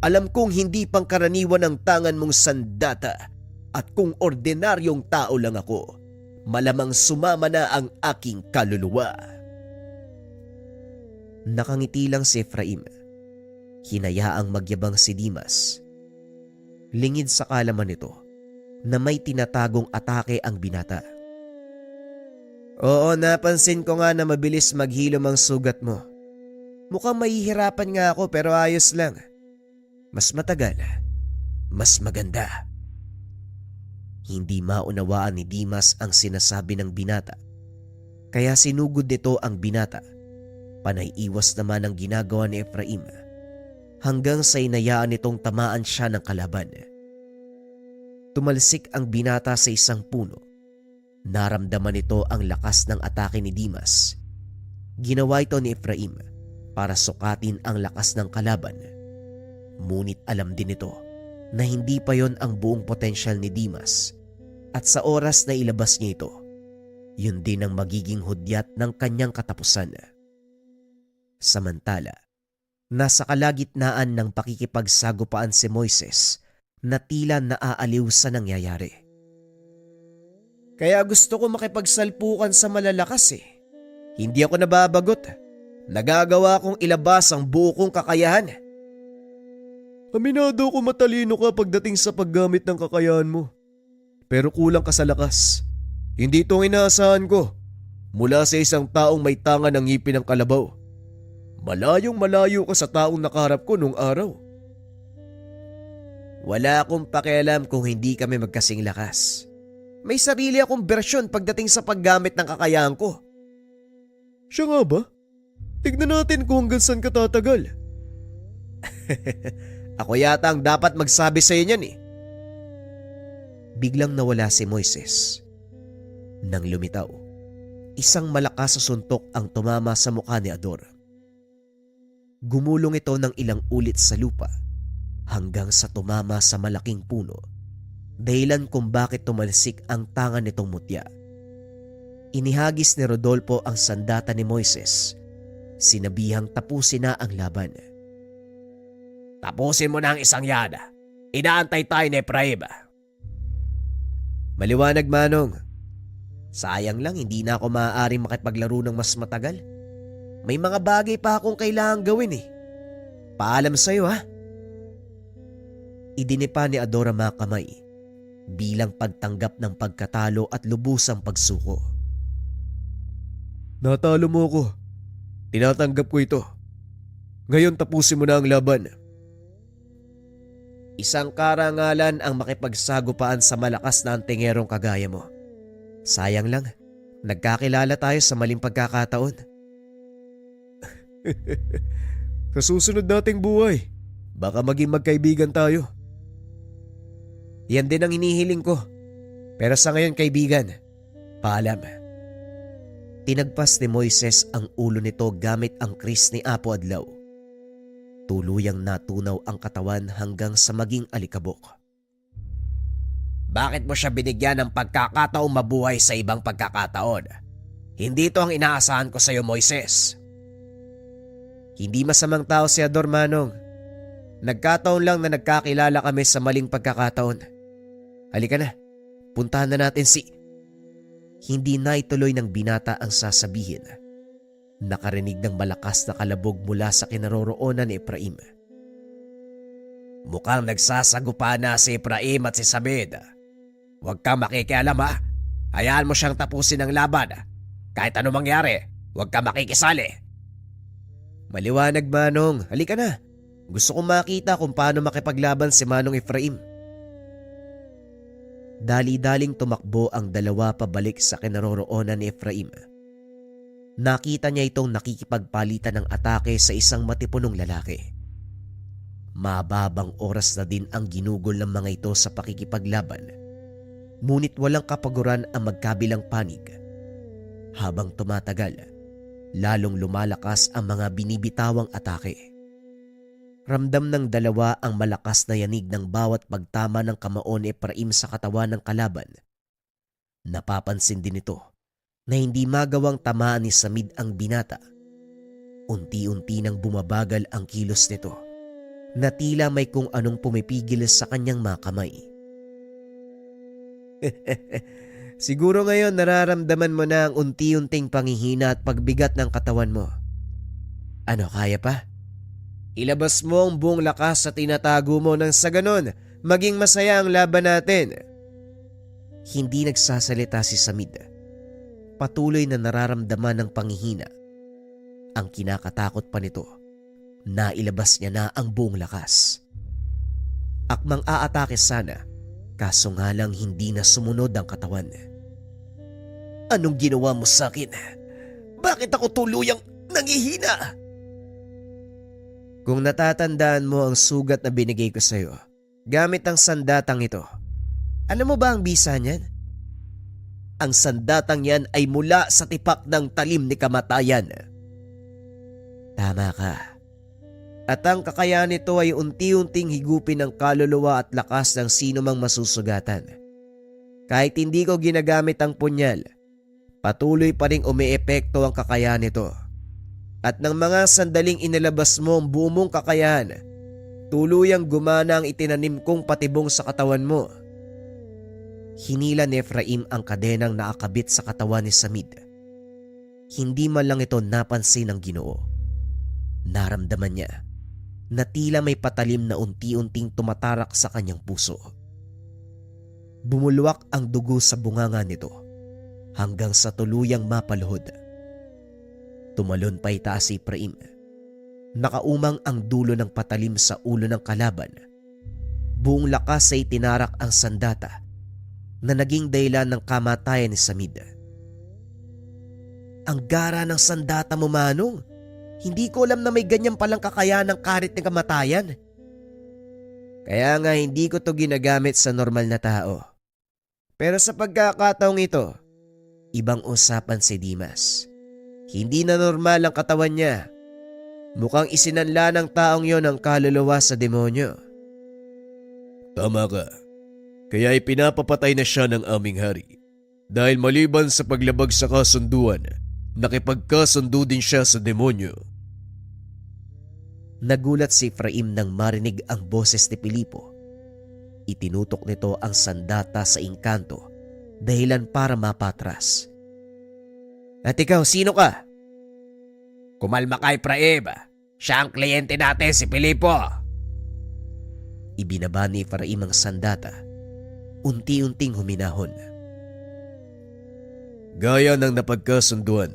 S2: Alam kong hindi pangkaraniwan ang tangan mong sandata at kung ordinaryong tao lang ako, malamang sumama na ang aking kaluluwa.
S1: Nakangiti lang si Efraim. Hinayaang magyabang si Dimas. Lingid sa kalaman nito na may tinatagong atake ang binata. Oo, napansin ko nga na mabilis maghilom ang sugat mo. Mukhang mahihirapan nga ako pero ayos lang. Mas matagal, mas maganda. Hindi maunawaan ni Dimas ang sinasabi ng binata. Kaya sinugod nito ang binata. Panay iwas naman ang ginagawa ni Efraim hanggang sa inayaan nitong tamaan siya ng kalaban. Tumalsik ang binata sa isang puno. Naramdaman nito ang lakas ng atake ni Dimas. Ginawa ito ni Efraim para sukatin ang lakas ng kalaban. Ngunit alam din nito na hindi pa yon ang buong potensyal ni Dimas at sa oras na ilabas niya ito, yun din ang magiging hudyat ng kanyang katapusan. Samantala, nasa kalagitnaan ng pakikipagsagupaan si Moises
S5: na tila naaaliw sa nangyayari.
S1: Kaya gusto ko makipagsalpukan sa malalakas eh. Hindi ako nababagot. Nagagawa kong ilabas ang buo kong kakayahan.
S3: Aminado ko matalino ka pagdating sa paggamit ng kakayahan mo. Pero kulang ka sa lakas. Hindi itong inaasahan ko. Mula sa isang taong may tanga ng ngipin ng kalabaw. Malayong malayo ka sa taong nakaharap ko nung araw.
S1: Wala akong pakialam kung hindi kami magkasing lakas. May sarili akong bersyon pagdating sa paggamit ng kakayahan ko.
S3: Siya nga ba? Tignan natin kung hanggang saan ka tatagal.
S1: Ako yata ang dapat magsabi sa inyo niyan eh.
S5: Biglang nawala si Moises. Nang lumitaw, isang malakas na suntok ang tumama sa mukha ni Ador. Gumulong ito ng ilang ulit sa lupa hanggang sa tumama sa malaking puno, dahilan kung bakit tumalsik ang tanga nitong mutya. Inihagis ni Rodolfo ang sandata ni Moises. Sinabihang tapusin na ang laban.
S2: Tapusin mo na ang isang yan. Inaantay tayo ni Efraim.
S1: Maliwanag, Manong. Sayang lang hindi na ako maaaring makipaglaro ng mas matagal. May mga bagay pa akong kailangang gawin eh. Paalam sa'yo ha.
S5: Idinipa ni Ador ang mga kamay bilang pagtanggap ng pagkatalo at lubusang pagsuko.
S3: Natalo mo ko. Tinatanggap ko ito. Ngayon tapusin mo na ang laban.
S1: Isang karangalan ang makipagsagupaan sa malakas na antingerong kagaya mo. Sayang lang, nagkakilala tayo sa maling pagkakataon.
S3: Sa susunod nating buhay, baka maging magkaibigan tayo.
S1: Yan din ang hinihiling ko. Pero sa ngayon, kaibigan, paalam.
S5: Tinagpas ni Moises ang ulo nito gamit ang kris ni Apo Adlaw. Tuluyang natunaw ang katawan hanggang sa maging alikabok.
S2: Bakit mo siya binigyan ng pagkakataong mabuhay sa ibang pagkakataon? Hindi ito ang inaasahan ko sa iyo, Moises.
S1: Hindi masamang tao si Ador, Manong. Nagkataon lang na nagkakilala kami sa maling pagkakataon. Halika na, puntahan na natin si...
S5: Hindi na ituloy ng binata ang sasabihin. Nakarinig ng malakas na kalabog mula sa kinaroroonan ni Efraim.
S2: Mukhang nagsasagupa na si Efraim at si Samid. Huwag kang makikialam ha. Hayaan mo siyang tapusin ang laban. Kahit ano mangyari, huwag kang makikisali.
S1: Maliwanag, Manong. Halika na. Gusto kong makita kung paano makipaglaban si Manong Efraim.
S5: Dali-daling tumakbo ang dalawa pabalik sa kinaroroonan ni Efraim. Nakita niya itong nakikipagpalitan ng atake sa isang matipunong lalaki. Mababang oras na din ang ginugol ng mga ito sa pakikipaglaban. Ngunit walang kapaguran ang magkabilang panig. Habang tumatagal, lalong lumalakas ang mga binibitawang atake. Ramdam ng dalawa ang malakas na yanig ng bawat pagtama ng kamao ni Efraim sa katawan ng kalaban. Napapansin din ito na hindi magawang tamaan ni Samid ang binata. Unti-unti nang bumabagal ang kilos nito na tila may kung anong pumipigil sa kanyang mga kamay.
S1: Siguro ngayon nararamdaman mo na ang unti-unting panghihina at pagbigat ng katawan mo. Ano, kaya pa? Ilabas mo ang buong lakas sa tinatago mo nang sa ganon maging masaya ang laban natin.
S5: Hindi nagsasalita si Samid. Patuloy na nararamdaman ng panghihina. Ang kinakatakot pa nito, nailabas niya na ang buong lakas. Akmang aatake sana, kaso nga lang hindi na sumunod ang katawan.
S2: Anong ginawa mo sa akin? Bakit ako tuluyang nangihina?
S1: Kung natatandaan mo ang sugat na binigay ko sa'yo, gamit ang sandatang ito, alam mo ba ang bisa niyan?
S2: Ang sandatang yan ay mula sa tipak ng talim ni kamatayan.
S1: Tama ka. At ang kakayahan nito ay unti-unting higupin ang kaluluwa at lakas ng sino mang masusugatan. Kahit hindi ko ginagamit ang punyal, patuloy pa ring umiepekto ang kakayahan nito. At ng mga sandaling inilabas mo ang buo mong kakayahan, Tuluyang gumana ang itinanim kong patibong sa katawan mo. Hinila ni Efraim ang kadenang nakakabit sa katawan ni Samid. Hindi man lang ito napansin ng Ginoo. Naramdaman niya na tila may patalim na unti-unting tumatarak sa kanyang puso. Bumulwak ang dugo sa bunganga nito hanggang sa tuluyang mapaluhod. Tumalon pa itaas si Efraim. Nakaumang ang dulo ng patalim sa ulo ng kalaban. Buong lakas ay tinarak ang sandata na naging dahilan ng kamatayan ni Samid. Ang gara ng sandata mo, Manong. Hindi ko alam na may ganyan palang kakayahan ng karit ng kamatayan. Kaya nga hindi ko to ginagamit sa normal na tao. Pero sa pagkakataong ito, ibang usapan si Dimas. Hindi na normal ang katawan niya. Mukhang isinanla ng taong yon ang kaluluwa sa demonyo.
S3: Tama ka. Kaya ipinapapatay na siya ng aming hari. Dahil maliban sa paglabag sa kasunduan, nakipagkasundo din siya sa demonyo.
S1: Nagulat si Efraim nang marinig ang boses ni Pilipo. Itinutok nito ang sandata sa engkanto, dahilan para mapatras. At ikaw, sino ka?
S2: Kumalma ka, Efraim. Siya ang kliyente natin, si Pilipo.
S1: Ibinaba ni Efraim ang sandata. Unti-unting huminahon.
S3: Gaya ng napagkasunduan,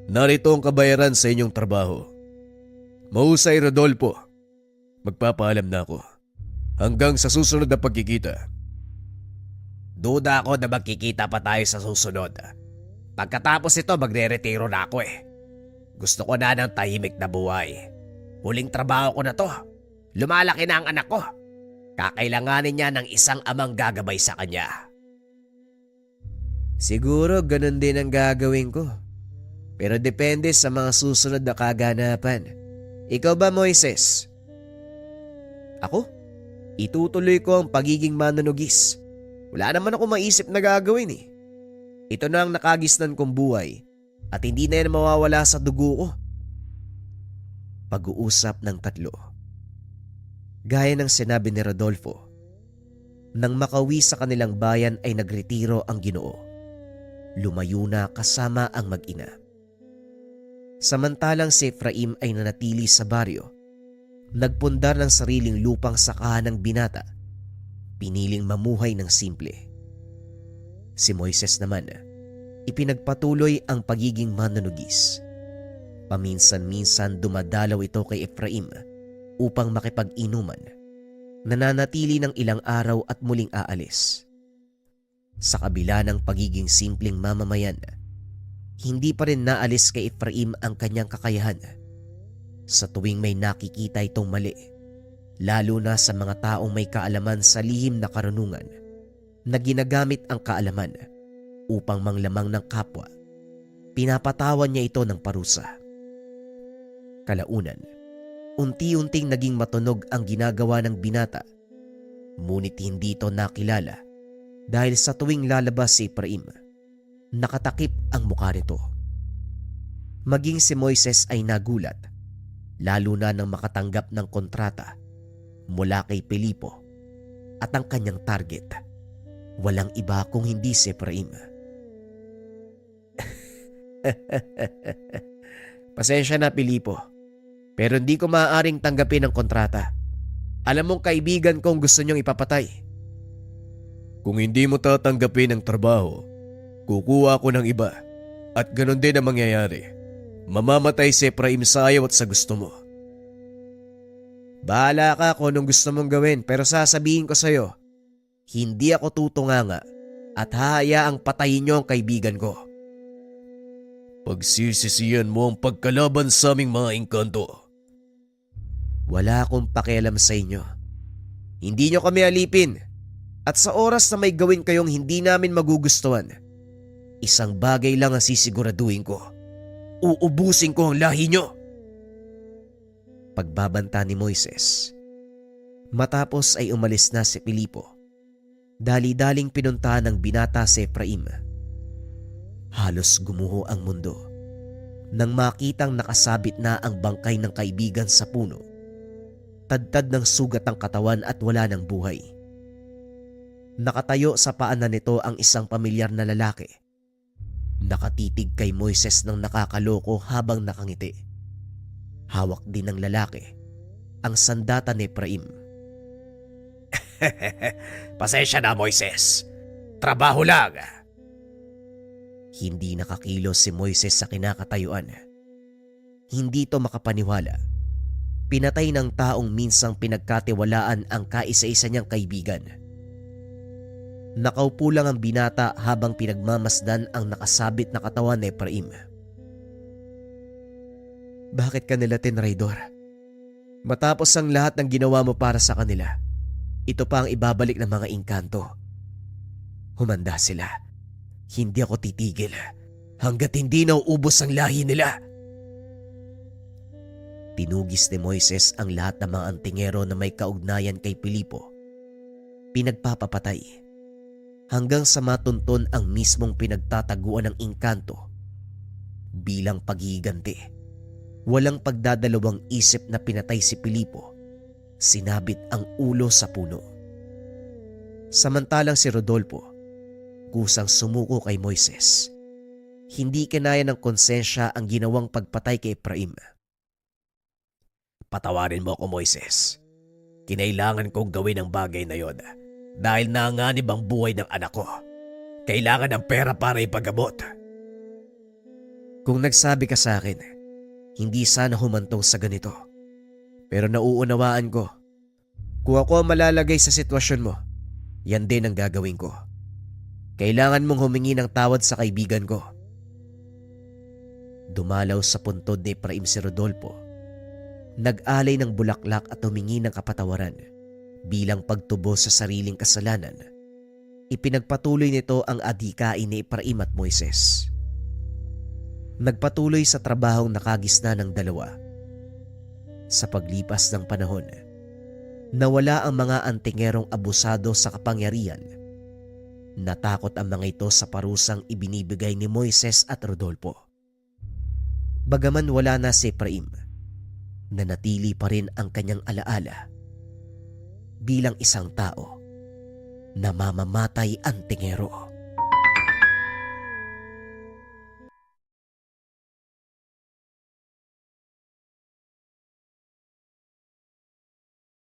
S3: narito ang kabayaran sa inyong trabaho. Mahusay, Rodolfo. Magpapaalam na ako. Hanggang sa susunod na pagkikita.
S2: Duda ako na magkikita pa tayo sa susunod. Pagkatapos ito, magre-retiro na ako eh. Gusto ko na ng tahimik na buhay. Huling trabaho ko na to. Lumalaki na ang anak ko. Kakailanganin niya ng isang amang gagabay sa kanya.
S1: Siguro ganun din ang gagawin ko. Pero depende sa mga susunod na kaganapan. Ikaw ba, Moises? Ako? Itutuloy ko ang pagiging manunugis. Wala naman ako maisip na gagawin eh. Ito na ang nakagisnan kong buhay at hindi na yan mawawala sa dugo ko. Pag-uusap ng tatlo. Gaya ng sinabi ni Rodolfo, nang makauwi sa kanilang bayan ay nagretiro ang Ginoo. Lumayo na kasama ang mag-ina. Samantalang si Efraim ay nanatili sa baryo, nagpundar ng sariling lupang sakahan ng binata, piniling mamuhay ng simple. Si Moises naman, ipinagpatuloy ang pagiging manunugis. Paminsan-minsan dumadalaw ito kay Efraim upang makipag-inuman, nananatili ng ilang araw at muling aalis. Sa kabila ng pagiging simpleng mamamayan, hindi pa rin naalis kay Efraim ang kanyang kakayahan. Sa tuwing may nakikita itong mali, lalo na sa mga taong may kaalaman sa lihim na karunungan, na ginagamit ang kaalaman upang manglamang ng kapwa, pinapatawan niya ito ng parusa. Kalaunan, unti-unting naging matunog ang ginagawa ng binata, ngunit hindi ito nakilala dahil sa tuwing lalabas si Efraim, nakatakip ang mukha nito. Maging si Moises ay nagulat, lalo na nang makatanggap ng kontrata mula kay Pilipo at ang kanyang target, walang iba kung hindi si Efraim. Pasensya na, Pilipo, pero hindi ko maaaring tanggapin ang kontrata. Alam mong kaibigan kong gusto niyong ipapatay.
S3: Kung hindi mo tatanggapin ang trabaho, kukuha ako ng iba at ganon din ang mangyayari. Mamamatay si Efraim sa ayaw at sa gusto mo.
S1: Bahala ka kung anong gusto mong gawin, pero sasabihin ko sa'yo, hindi ako tutunganga at hahayaang patayin niyo ang kaibigan ko.
S3: Pagsisisiyan mo ang pagkalaban sa aming mga engkanto.
S1: Wala akong pakialam sa inyo. Hindi niyo kami alipin. At sa oras na may gawin kayong hindi namin magugustuhan, isang bagay lang ang sisiguraduhin ko. Uubusin ko ang lahi niyo. Pagbabanta ni Moises. Matapos ay umalis na si Pilipo. Dali-daling pinuntahan ng binata si Efraim. Halos gumuho ang mundo nang makitang nakasabit na ang bangkay ng kaibigan sa puno.
S5: Tadtad ng sugat ang katawan at wala ng buhay. Nakatayo sa paanan nito ang isang pamilyar na lalaki. Nakatitig kay Moises ng nakakaloko habang nakangiti. Hawak din ng lalaki ang sandata ni Efraim.
S2: Pasensya na, Moises. Trabaho lang.
S5: Hindi nakakilos si Moises sa kinakatayuan. Hindi to makapaniwala. Pinatay ng taong minsang pinagkatiwalaan ang kaisa-isa niyang kaibigan. Nakaupo lang ang binata habang pinagmamasdan ang nakasabit na katawan ni Efraim. Bakit ka nila tinraidor? Matapos ang lahat ng ginawa mo para sa kanila, ito pa ang ibabalik ng mga engkanto. Humanda sila. Hindi ako titigil hanggat hindi nauubos ang lahi nila. Tinugis ni Moises ang lahat ng mga antingero na may kaugnayan kay Pilipo. Pinagpapapatay hanggang sa matunton ang mismong pinagtataguan ng engkanto. Bilang paghihiganti, walang pagdadalawang isip na pinatay si Pilipo. Sinabit ang ulo sa puno. Samantalang si Rodolfo, kusang sumuko kay Moises. Hindi kinaya ng konsensya ang ginawang pagpatay kay Efraim.
S2: Patawarin mo ako, Moises. Kinailangan kong gawin ang bagay na yon dahil nanganib ang buhay ng anak ko. Kailangan ng pera para ipagamot.
S5: Kung nagsabi ka sa akin, hindi sana humantong sa ganito. Pero nauunawaan ko. Kung ako ang malalagay sa sitwasyon mo, yan din ang gagawin ko. Kailangan mong humingi ng tawad sa kaibigan ko. Dumalaw sa puntod ni Efraim si Rodolfo. Nag-alay ng bulaklak at humingi ng kapatawaran bilang pagtubos sa sariling kasalanan. Ipinagpatuloy nito ang adhikain ni Efraim at Moises. Nagpatuloy sa trabahong nakagisna ng dalawa. Sa paglipas ng panahon, nawala ang mga antingerong abusado sa kapangyarihan. Natakot ang mga ito sa parusang ibinibigay ni Moises at Rodolfo. Bagaman wala na si Efraim, nanatili pa rin ang kanyang alaala bilang isang tao na mamamatay antingero.